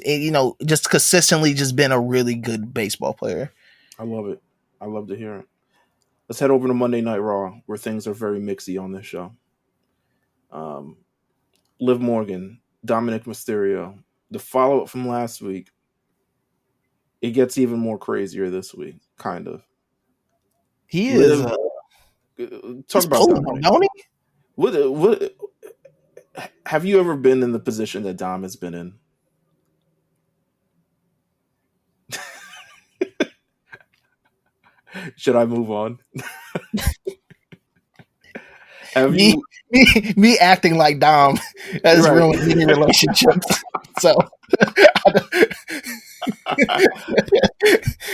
just consistently just been a really good baseball player. I love it. I love to hear it. Let's head over to Monday Night Raw, where things are very mixy on this show. Liv Morgan, Dominic Mysterio. The follow-up from last week, it gets even more crazier this week, kind of. He Liv, is talk about Dominic. Don't he? What have you ever been in the position that Dom has been in? Should I move on? Me acting like Dom has ruined many relationships. So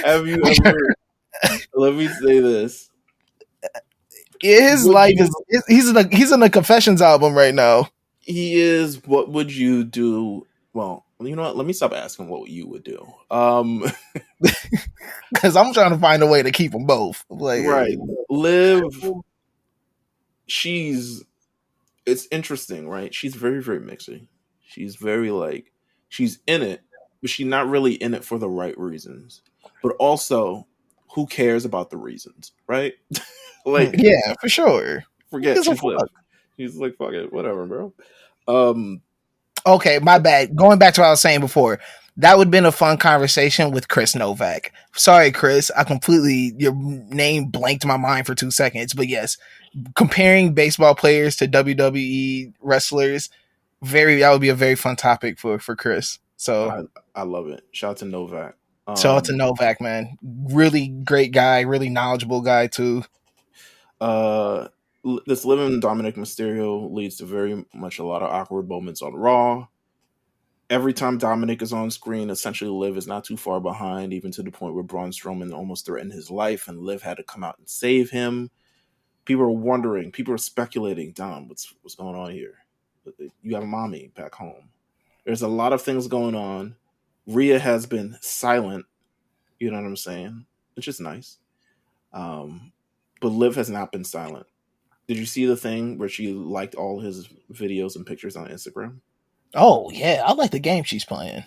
have you ever? Let me say this. His life is he's in the Confessions album right now. He is. What would you do? Well, you know what? Let me stop asking what you would do. Because I'm trying to find a way to keep them both. Right. Liv, it's interesting, right? She's very, very mixy. She's very she's in it, but she's not really in it for the right reasons. But also, who cares about the reasons, right? Yeah, for sure. Forget she's Liv. He's like, fuck it, whatever, bro. Okay, my bad. Going back to what I was saying before, that would have been a fun conversation with Chris Novak. Sorry, Chris. Your name blanked my mind for 2 seconds. But yes, comparing baseball players to WWE wrestlers, that would be a very fun topic for Chris. So I love it. Shout out to Novak. Shout out to Novak, man. Really great guy, really knowledgeable guy too. This living Dominic Mysterio leads to very much a lot of awkward moments on Raw. Every time Dominic is on screen, essentially Liv is not too far behind, even to the point where Braun Strowman almost threatened his life, and Liv had to come out and save him. People are wondering, people are speculating, Dom, what's going on here? You have a mommy back home. There's a lot of things going on. Rhea has been silent. You know what I'm saying? It's just nice. But Liv has not been silent. Did you see the thing where she liked all his videos and pictures on Instagram? Oh, yeah. I like the game she's playing.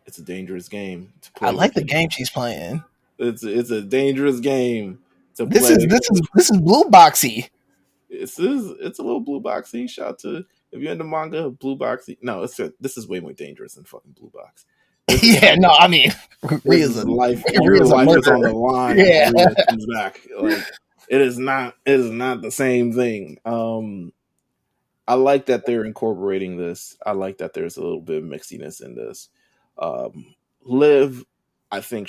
It's a dangerous game to play. I like the game she's playing. It's a dangerous game to this play. This is blue boxy. It's a little blue boxy. Shout out to, if you're into manga, blue boxy. No, this is way more dangerous than fucking blue box. Yeah, no, I mean, Rhea's life is on the line. Yeah, comes back. It is not the same thing. I like that they're incorporating this. I like that there's a little bit of mixiness in this. Liv, I think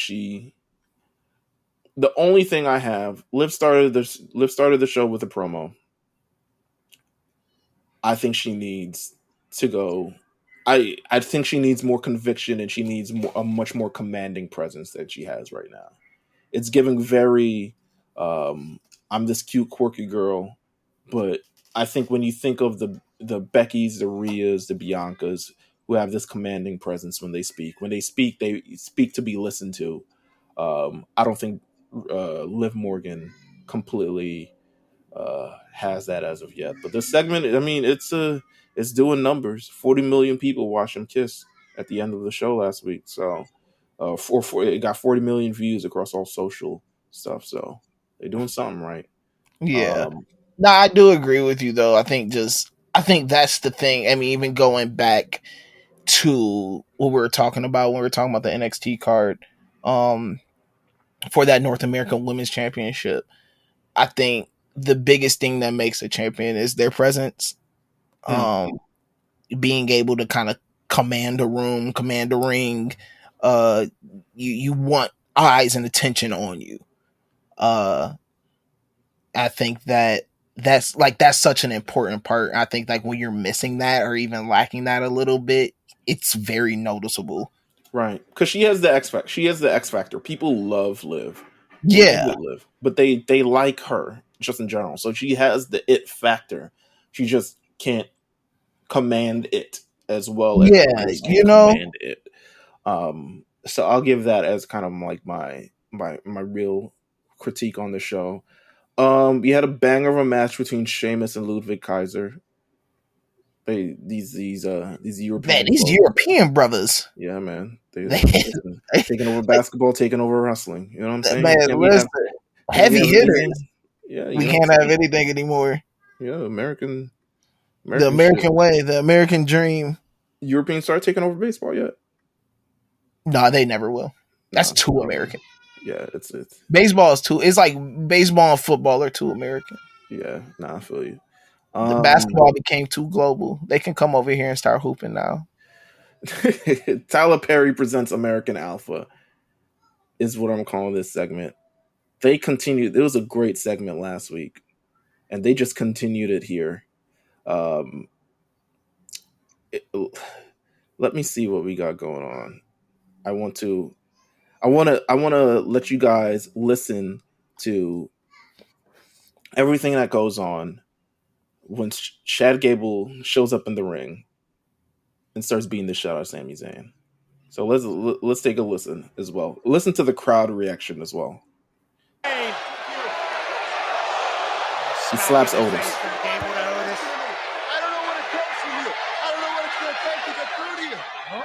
the only thing I have, Liv started the show with a promo. I think she needs to go. I think she needs more conviction, and she needs a much more commanding presence than she has right now. It's giving very, I'm this cute, quirky girl, but I think when you think of the Beckys, the Rheas, the Biancas, who have this commanding presence when they speak to be listened to. I don't think Liv Morgan completely has that as of yet. But this segment, I mean, it's doing numbers. 40 million people watched him kiss at the end of the show last week. So it got 40 million views across all social stuff. So they're doing something right. Yeah. No, I do agree with you though. I think that's the thing. I mean, even going back to what we were talking about when we were talking about the NXT card, for that North American Women's Championship, I think the biggest thing that makes a champion is their presence. Being able to kind of command a room, command a ring. You want eyes and attention on you. I think that's such an important part. I think when you're missing that or even lacking that a little bit, it's very noticeable. Right, because she has the X factor. She has the X factor. People love Liv. Yeah, but they like her just in general. So she has the it factor. She just can't command it as well as Yeah, Otis can you know, command it. So I'll give that as kind of like my real critique on the show. We had a banger of a match between Sheamus and Ludwig Kaiser. These European man, these European brothers. yeah, man. They're taking over basketball, taking over wrestling. You know what I'm saying? Man, listen, heavy hitters. Yeah, we can't have anything anymore. Yeah, American the American shit. way, the American dream. Europeans start taking over baseball yet? No, they never will. That's too American. Yeah, it's baseball is too. It's like baseball and football are too American. Yeah, I feel you. The basketball became too global. They can come over here and start hooping now. Tyler Perry presents American Alpha is what I'm calling this segment. They continued. It was a great segment last week, and they just continued it here. Let me see what we got going on. I want to let you guys listen to everything that goes on when Chad Gable shows up in the ring and starts beating the shit out of Sami Zayn. So let's take a listen as well. Listen to the crowd reaction as well. He slaps Otis. I don't know what it takes from you. I don't know what it's going to take to get through to you. Huh?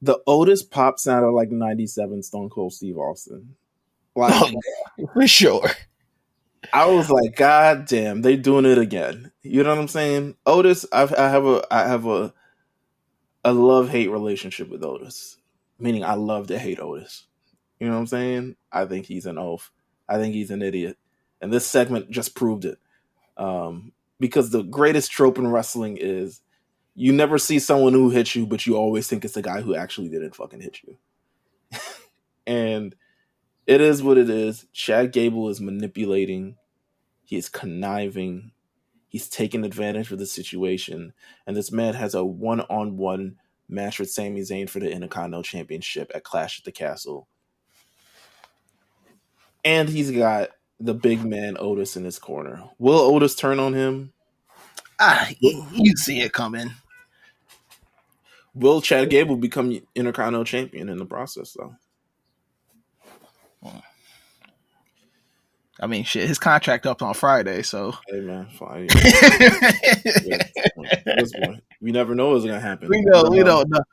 The Otis pop sounded like 97 Stone Cold Steve Austin. Like, for sure. I was like, God damn, they doing it again. You know what I'm saying? Otis, I have a love-hate relationship with Otis. Meaning I love to hate Otis. You know what I'm saying? I think he's an oaf. I think he's an idiot. And this segment just proved it. Because the greatest trope in wrestling is you never see someone who hits you, but you always think it's the guy who actually didn't fucking hit you. And it is what it is. Chad Gable is manipulating. He is conniving. He's taking advantage of the situation. And this man has a one-on-one match with Sami Zayn for the Intercontinental Championship at Clash at the Castle. And he's got the big man Otis in his corner. Will Otis turn on him? You see it coming. Will Chad Gable become Intercontinental Champion in the process, though? I mean, shit, his contract up on Friday, so. Hey, man, fine. We never know what's going to happen. We don't know.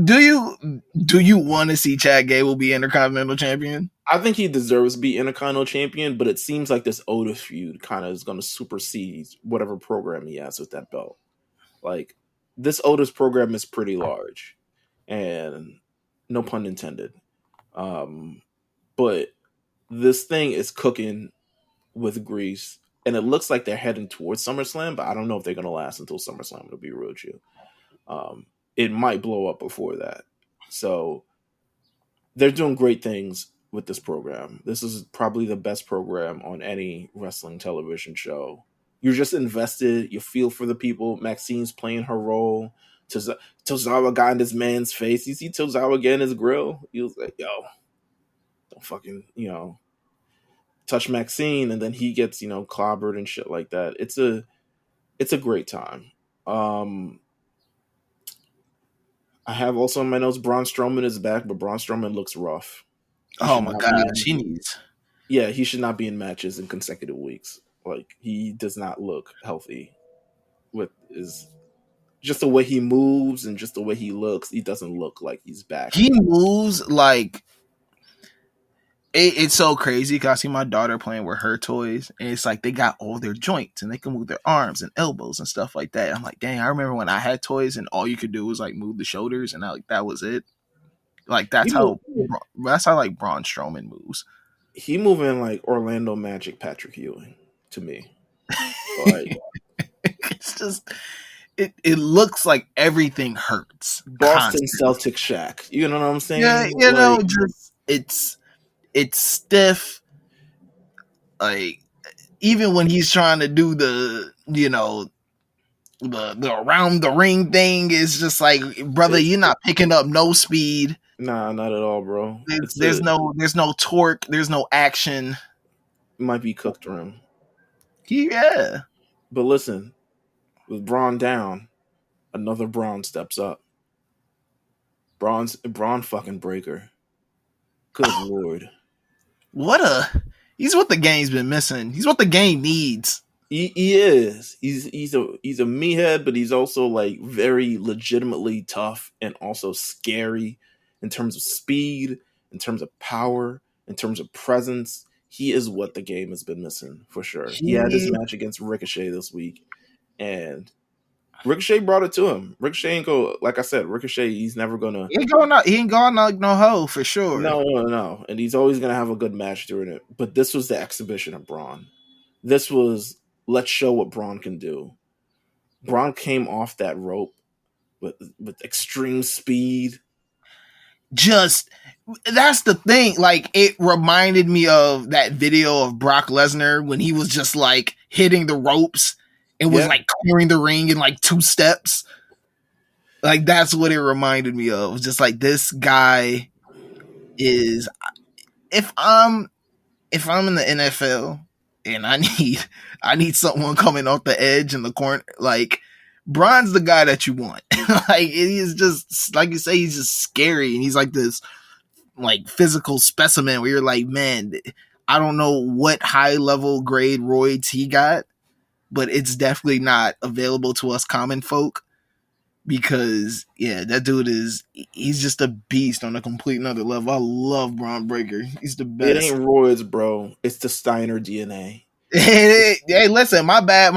Do you want to see Chad Gable be Intercontinental Champion? I think he deserves to be Intercontinental Champion, but it seems like this Otis feud kind of is going to supersede whatever program he has with that belt. Like, this Otis program is pretty large, and no pun intended. But this thing is cooking with grease, and it looks like they're heading towards SummerSlam, but I don't know if they're going to last until SummerSlam, to be real with you. It might blow up before that. So they're doing great things with this program. This is probably the best program on any wrestling television show. You're just invested. You feel for the people. Maxine's playing her role. Tozawa got in this man's face. You see Tozawa getting his grill? He was like, yo, don't fucking, touch Maxine. And then he gets, clobbered and shit like that. It's a great time. I have also in my notes, Braun Strowman is back, but Braun Strowman looks rough. Oh my God, she needs. Yeah, he should not be in matches in consecutive weeks. Like, he does not look healthy with just the way he moves and just the way he looks. He doesn't look like he's back. He moves like it's so crazy because I see my daughter playing with her toys, and it's like they got all their joints and they can move their arms and elbows and stuff like that. I'm like, dang, I remember when I had toys and all you could do was like move the shoulders, and that was it. Like that's how like Braun Strowman moves. He moving like Orlando Magic Patrick Ewing to me. Like, it looks like everything hurts. Boston Constantly. Celtics Shaq. You know what I'm saying? Yeah, just it's stiff. Like even when he's trying to do the the around the ring thing, is just like, brother, you're not picking up no speed. Nah, not at all, bro. There's no torque. There's no action. It might be cooked rim. Yeah. But listen, with Bron down, another Bron steps up. Bron fucking breaker. Good lord. He's what the game's been missing. He's what the game needs. He is. He's a meathead, but he's also like very legitimately tough and also scary in terms of speed, in terms of power, in terms of presence. He is what the game has been missing for sure. He had his match against Ricochet this week, and Ricochet brought it to him. Ricochet ain't go, like I said, Ricochet, he's never gonna. He ain't going like no hoe for sure. No. And he's always gonna have a good match during it. But this was the exhibition of Bron. This was, let's show what Bron can do. Bron came off that rope with extreme speed. Just that's the thing. Like, it reminded me of that video of Brock Lesnar when he was just like hitting the ropes and was like clearing the ring in like 2 steps. Like, that's what it reminded me of. Just like, this guy is, if I'm in the NFL and I need someone coming off the edge in the corner, like, Bron's the guy that you want. Like, he's just, like you say, he's just scary, and he's like this like physical specimen where you're like, man, I don't know what high level grade roids he got, but it's definitely not available to us common folk, because that dude he's just a beast on a complete another level. I love Bron Breakker. He's the best. It ain't roids, bro. It's the Steiner DNA. Hey, listen, my bad.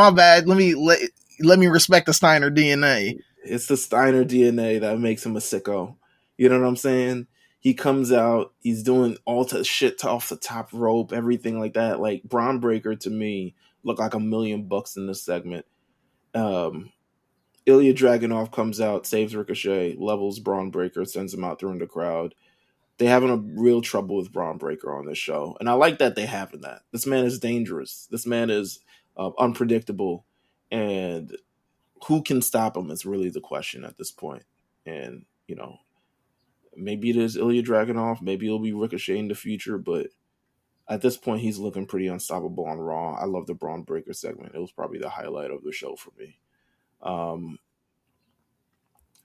Let me respect the Steiner DNA. It's the Steiner DNA that makes him a sicko. You know what I'm saying? He comes out, he's doing all the shit off the top rope, everything like that. Like, Bron Breakker to me looked like $1 million in this segment. Ilya Dragunov comes out, saves Ricochet, levels Bron Breakker, sends him out through the crowd. They having a real trouble with Bron Breakker on this show, and I like that they having that. This man is dangerous. This man is unpredictable, and who can stop him is really the question at this point. And maybe it is Ilya Dragunov, maybe it'll be Ricochet in the future, but at this point, he's looking pretty unstoppable on Raw. I love the Bron Breakker segment. It was probably the highlight of the show for me.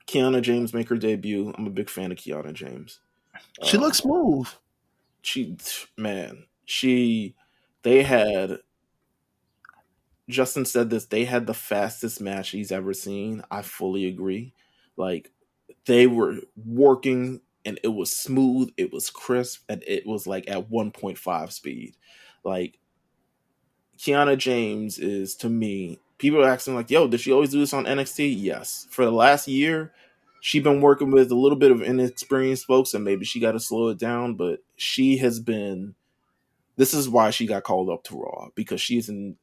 Kiana James make her debut. I'm a big fan of Kiana James. She looks smooth. They had, Justin said this, they had the fastest match he's ever seen. I fully agree. Like, they were working and it was smooth, it was crisp, and it was like at 1.5 speed. Like, Kiana James is, to me, people are asking like, yo, did she always do this on NXT? Yes. For the last year, she's been working with a little bit of inexperienced folks, and maybe she got to slow it down, but she has been, this is why she got called up to Raw, because she's an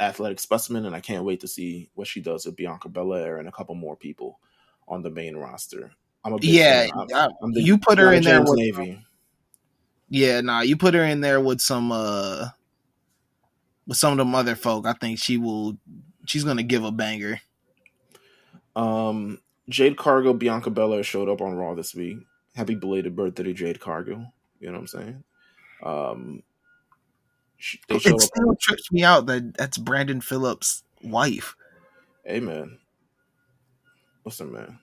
athletic specimen, and I can't wait to see what she does with Bianca Belair and a couple more people on the main roster. I'm a big fan. You put her in there with Navy. You put her in there with some of them other folk. I think she's gonna give a banger. Jade Cargill, Bianca Belair showed up on Raw this week. Happy belated birthday to Jade Cargill. You know what I'm saying? It still trips me out that that's Brandon Phillips' wife. Hey, man. Listen, man.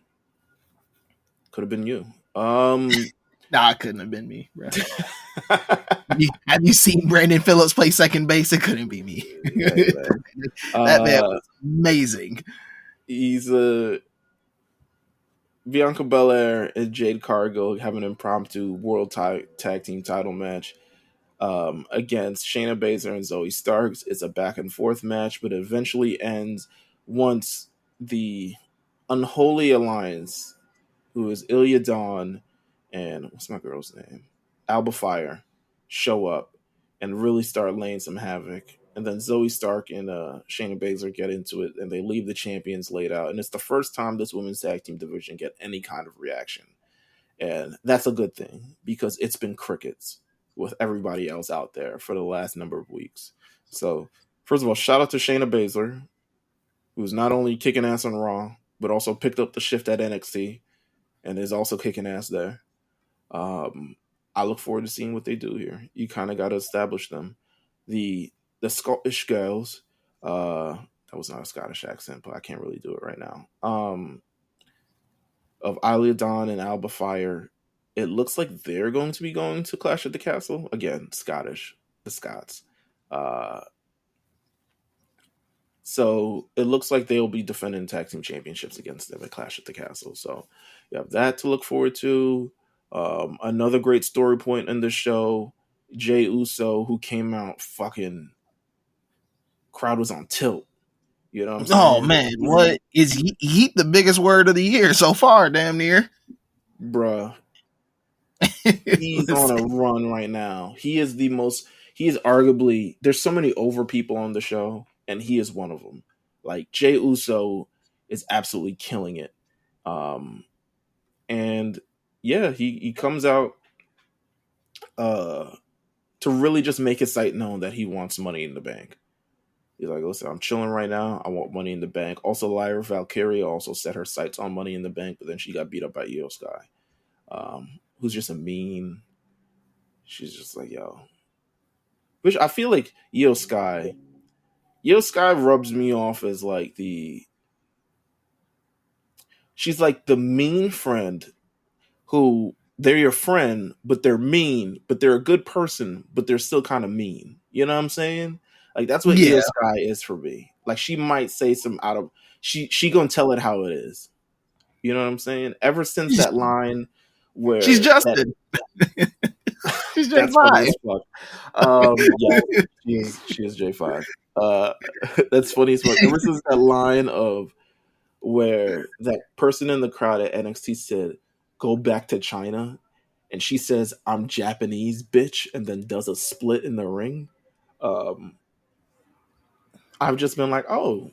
Could have been you. Nah, it couldn't have been me, bro. Have you seen Brandon Phillips play second base? It couldn't be me. That man was amazing. He's Bianca Belair and Jade Cargill have an impromptu world tag team title match against Shayna Baszler and Zoe Starks. It's a back and forth match, but it eventually ends once the Unholy Alliance, who is Ilya Dawn and what's my girl's name? Alba Fire, show up and really start laying some havoc. and then Zoe Stark and Shayna Baszler get into it, and they leave the champions laid out. And it's the first time this women's tag team division get any kind of reaction, and that's a good thing because it's been crickets with everybody else out there for the last number of weeks. So, first of all, shout out to Shayna Baszler, who's not only kicking ass on Raw, but also picked up the shift at NXT and is also kicking ass there. I look forward to seeing what they do here. You kind of got to establish them. The Scottish girls, that was not a Scottish accent, but I can't really do it right now. Of Isla Dawn and Alba Fire, it looks like they're going to be going to Clash at the Castle. Again, Scottish, the Scots. So it looks like they'll be defending tag team championships against them at Clash at the Castle. So you have that to look forward to. Another great story point in the show, Jey Uso, who came out fucking crowd was on tilt. You know what I'm saying? Oh man, what is he the biggest word of the year so far? Damn near, bruh. He's on a run right now. He is arguably, there's so many over people on the show, and he is one of them. Like, Jey Uso is absolutely killing it. And yeah, he comes out to really just make his site known that he wants Money in the Bank. He's like, listen, I'm chilling right now. I want Money in the Bank. Also, Lyra Valkyria also set her sights on Money in the Bank, but then she got beat up by Io Sky, who's just a mean. She's just like, yo. Which I feel like Io Sky rubs me off as like she's like the mean friend who they're your friend, but they're mean, but they're a good person, but they're still kind of mean. You know what I'm saying? Like, that's what Io Sky is for me. Like, she might say some she gonna tell it how it is. You know what I'm saying? Ever since that line where she's Justin. She's J5. Yeah, she is J5. That's funny as fuck. Ever since that line of where that person in the crowd at NXT said, "Go back to China," and she says, "I'm Japanese, bitch," and then does a split in the ring. I've just been like, oh,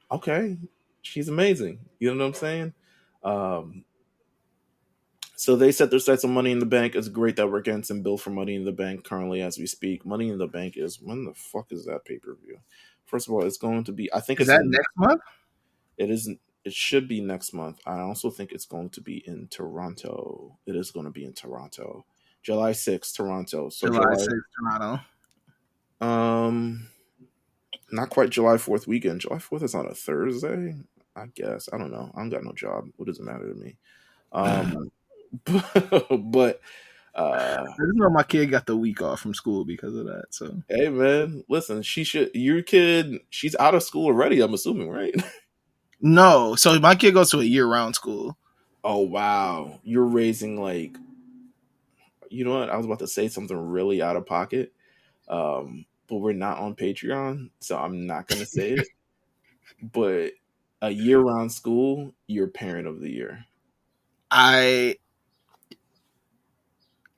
okay, she's amazing. You know what I'm saying? So they set their sights on Money in the Bank. It's great that we're getting some bill for Money in the Bank currently as we speak. Money in the Bank is, when the fuck is that pay-per-view? First of all, it's going to be, I think is that next month? It isn't. It should be next month. I also think it's going to be in Toronto. It is going to be in Toronto. July 6th, Toronto. So July 6th, Toronto. Not quite July 4th weekend. July 4th is on a Thursday, I guess. I don't know. I don't got no job. What does it matter to me? But I just know my kid got the week off from school because of that. So hey, man, listen, your kid, she's out of school already, I'm assuming, right? No, so my kid goes to a year-round school. Oh wow, you're raising like, you know what? I was about to say something really out of pocket, but we're not on Patreon, so I'm not gonna say it. But a year-round school, you're parent of the year. I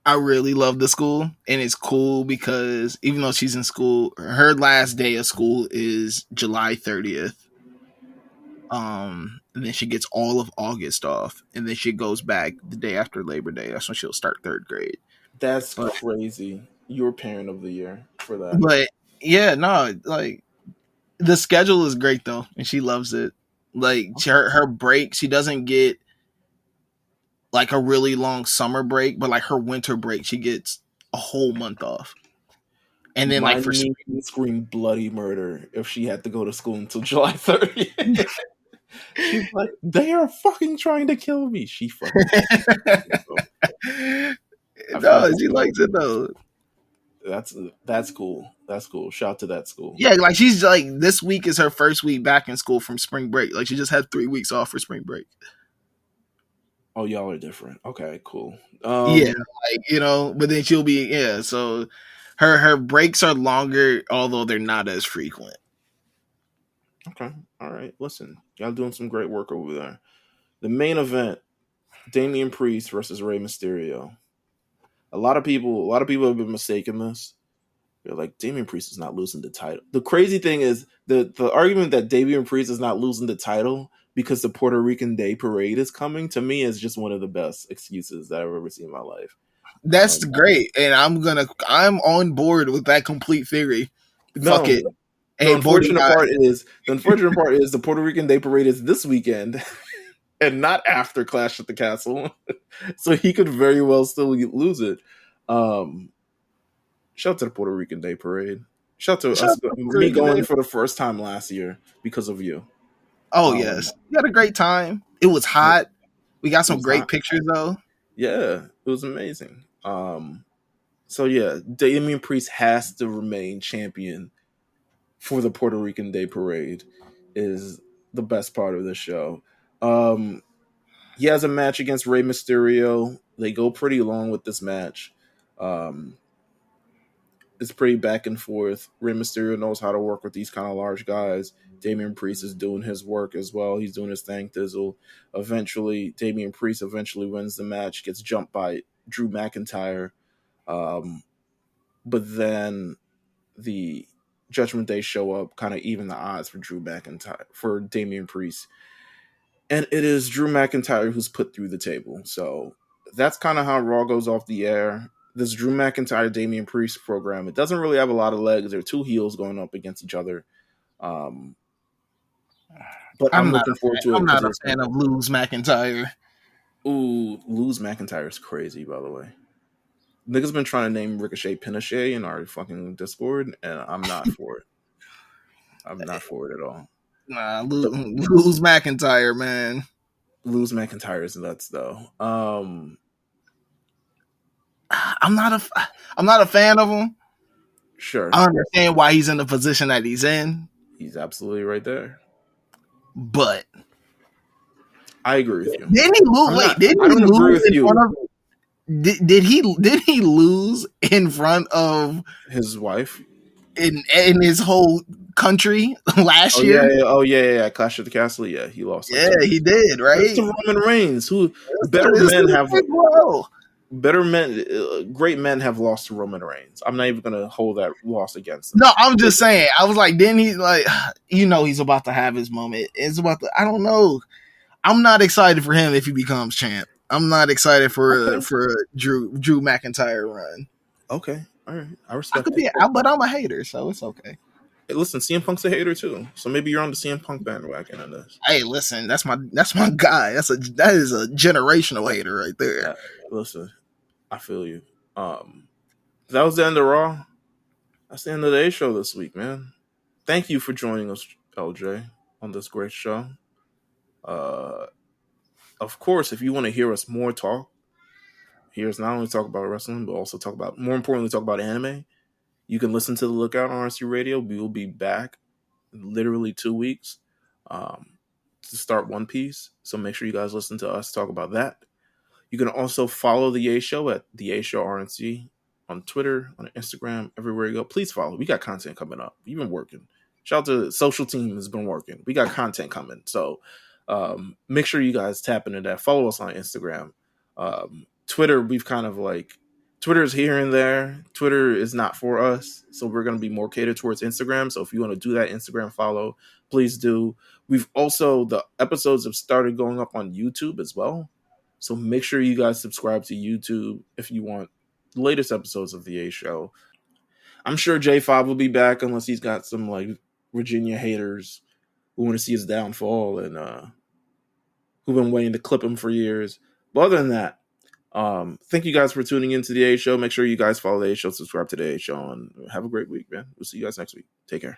really love the school, and it's cool because even though she's in school, her last day of school is July 30th. And then she gets all of August off, and then she goes back the day after Labor Day. That's when she'll start 3rd grade. That's crazy. You're parent of the year for that. But yeah, no, like the schedule is great though, and she loves it. Like her break, she doesn't get like a really long summer break, but like her winter break, she gets a whole month off. And then like for scream bloody murder if she had to go to school until July 30th. She's like, they are fucking trying to kill me. She fucking no, she likes it though. That's cool. That's cool. Shout out to that school. Yeah, like she's like, this week is her first week back in school from spring break. Like she just had 3 weeks off for spring break. Oh, y'all are different. Okay, cool. Yeah, like, you know, but then she'll be, yeah, so her breaks are longer, although they're not as frequent. Okay. All right. Listen, y'all doing some great work over there. The main event, Damian Priest versus Rey Mysterio. A lot of people have been mistaking this. You're like, Damian Priest is not losing the title. The crazy thing is the argument that Damian Priest is not losing the title because the Puerto Rican Day Parade is coming, to me, is just one of the best excuses that I've ever seen in my life. That's great, and I'm on board with that complete theory. No, Fuck it. the unfortunate part is the Puerto Rican Day Parade is this weekend and not after Clash at the Castle. So he could very well still lose it. Shout out to the Puerto Rican Day Parade. Shout out to us, me going for the first time last year because of you. Oh, yes. We had a great time. It was hot. We got some great pictures, though. Yeah, it was amazing. So, yeah, Damian Priest has to remain champion for the Puerto Rican Day Parade is the best part of the show. He has a match against Rey Mysterio. They go pretty long with this match. It's pretty back and forth. Rey Mysterio knows how to work with these kind of large guys. Damian Priest is doing his work as well. He's doing his thing, Thizzle. Eventually, Damian Priest wins the match, gets jumped by Drew McIntyre. But then the Judgment Day show up, kind of even the odds for Damian Priest. And it is Drew McIntyre who's put through the table. So that's kind of how Raw goes off the air. This Drew McIntyre Damian Priest program, it doesn't really have a lot of legs. There are two heels going up against each other. But I'm looking forward to it. I'm not a fan of Lose McIntyre. Ooh, Lose McIntyre is crazy, by the way. Niggas been trying to name Ricochet Pinochet in our fucking Discord, and I'm not for it. I'm not for it at all. Nah, Lose McIntyre, man. Lose McIntyre is nuts, though. I'm not a fan of him. Sure. I understand why he's in the position that he's in. He's absolutely right there. But I agree with you. Didn't he lose? Did he lose in front of his wife in his whole country last year? Yeah. Clash at the Castle. Yeah, he lost. Yeah, he did. Right. To Roman Reigns, who great men have lost to Roman Reigns. I'm not even gonna hold that loss against him. No, I'm just saying. I was like, didn't he he's about to have his moment. I don't know. I'm not excited for him if he becomes champ. I'm not excited for Drew McIntyre run. Okay, all right, I respect. But I'm a hater, so it's okay. Hey, listen, CM Punk's a hater too, so maybe you're on the CM Punk bandwagon on this. Hey, listen, that's my guy. That is a generational hater right there. Yeah, listen, I feel you. That was the end of Raw. That's the end of the A show this week, man. Thank you for joining us, LJ, on this great show. Of course, if you want to hear us more hear us not only talk about wrestling, but also more importantly, talk about anime, you can listen to The Lookout on RSU Radio. We will be back in literally 2 weeks to start One Piece. So make sure you guys listen to us talk about that. You can also follow The A Show at The A Show RNC on Twitter, on Instagram, everywhere you go. Please follow. We got content coming up. We've been working. Shout out to the social team has been working. We got content coming. So make sure you guys tap into that. Follow us on Instagram. Twitter, Twitter is here and there. Twitter is not for us. So we're going to be more catered towards Instagram. So if you want to do that Instagram follow, please do. The episodes have started going up on YouTube as well. So make sure you guys subscribe to YouTube if you want the latest episodes of The A Show. I'm sure J5 will be back unless he's got some Virginia haters who want to see his downfall and who've been waiting to clip him for years. But other than that, thank you guys for tuning into The A Show. Make sure you guys follow The A Show, subscribe to The A Show, and have a great week, man. We'll see you guys next week. Take care.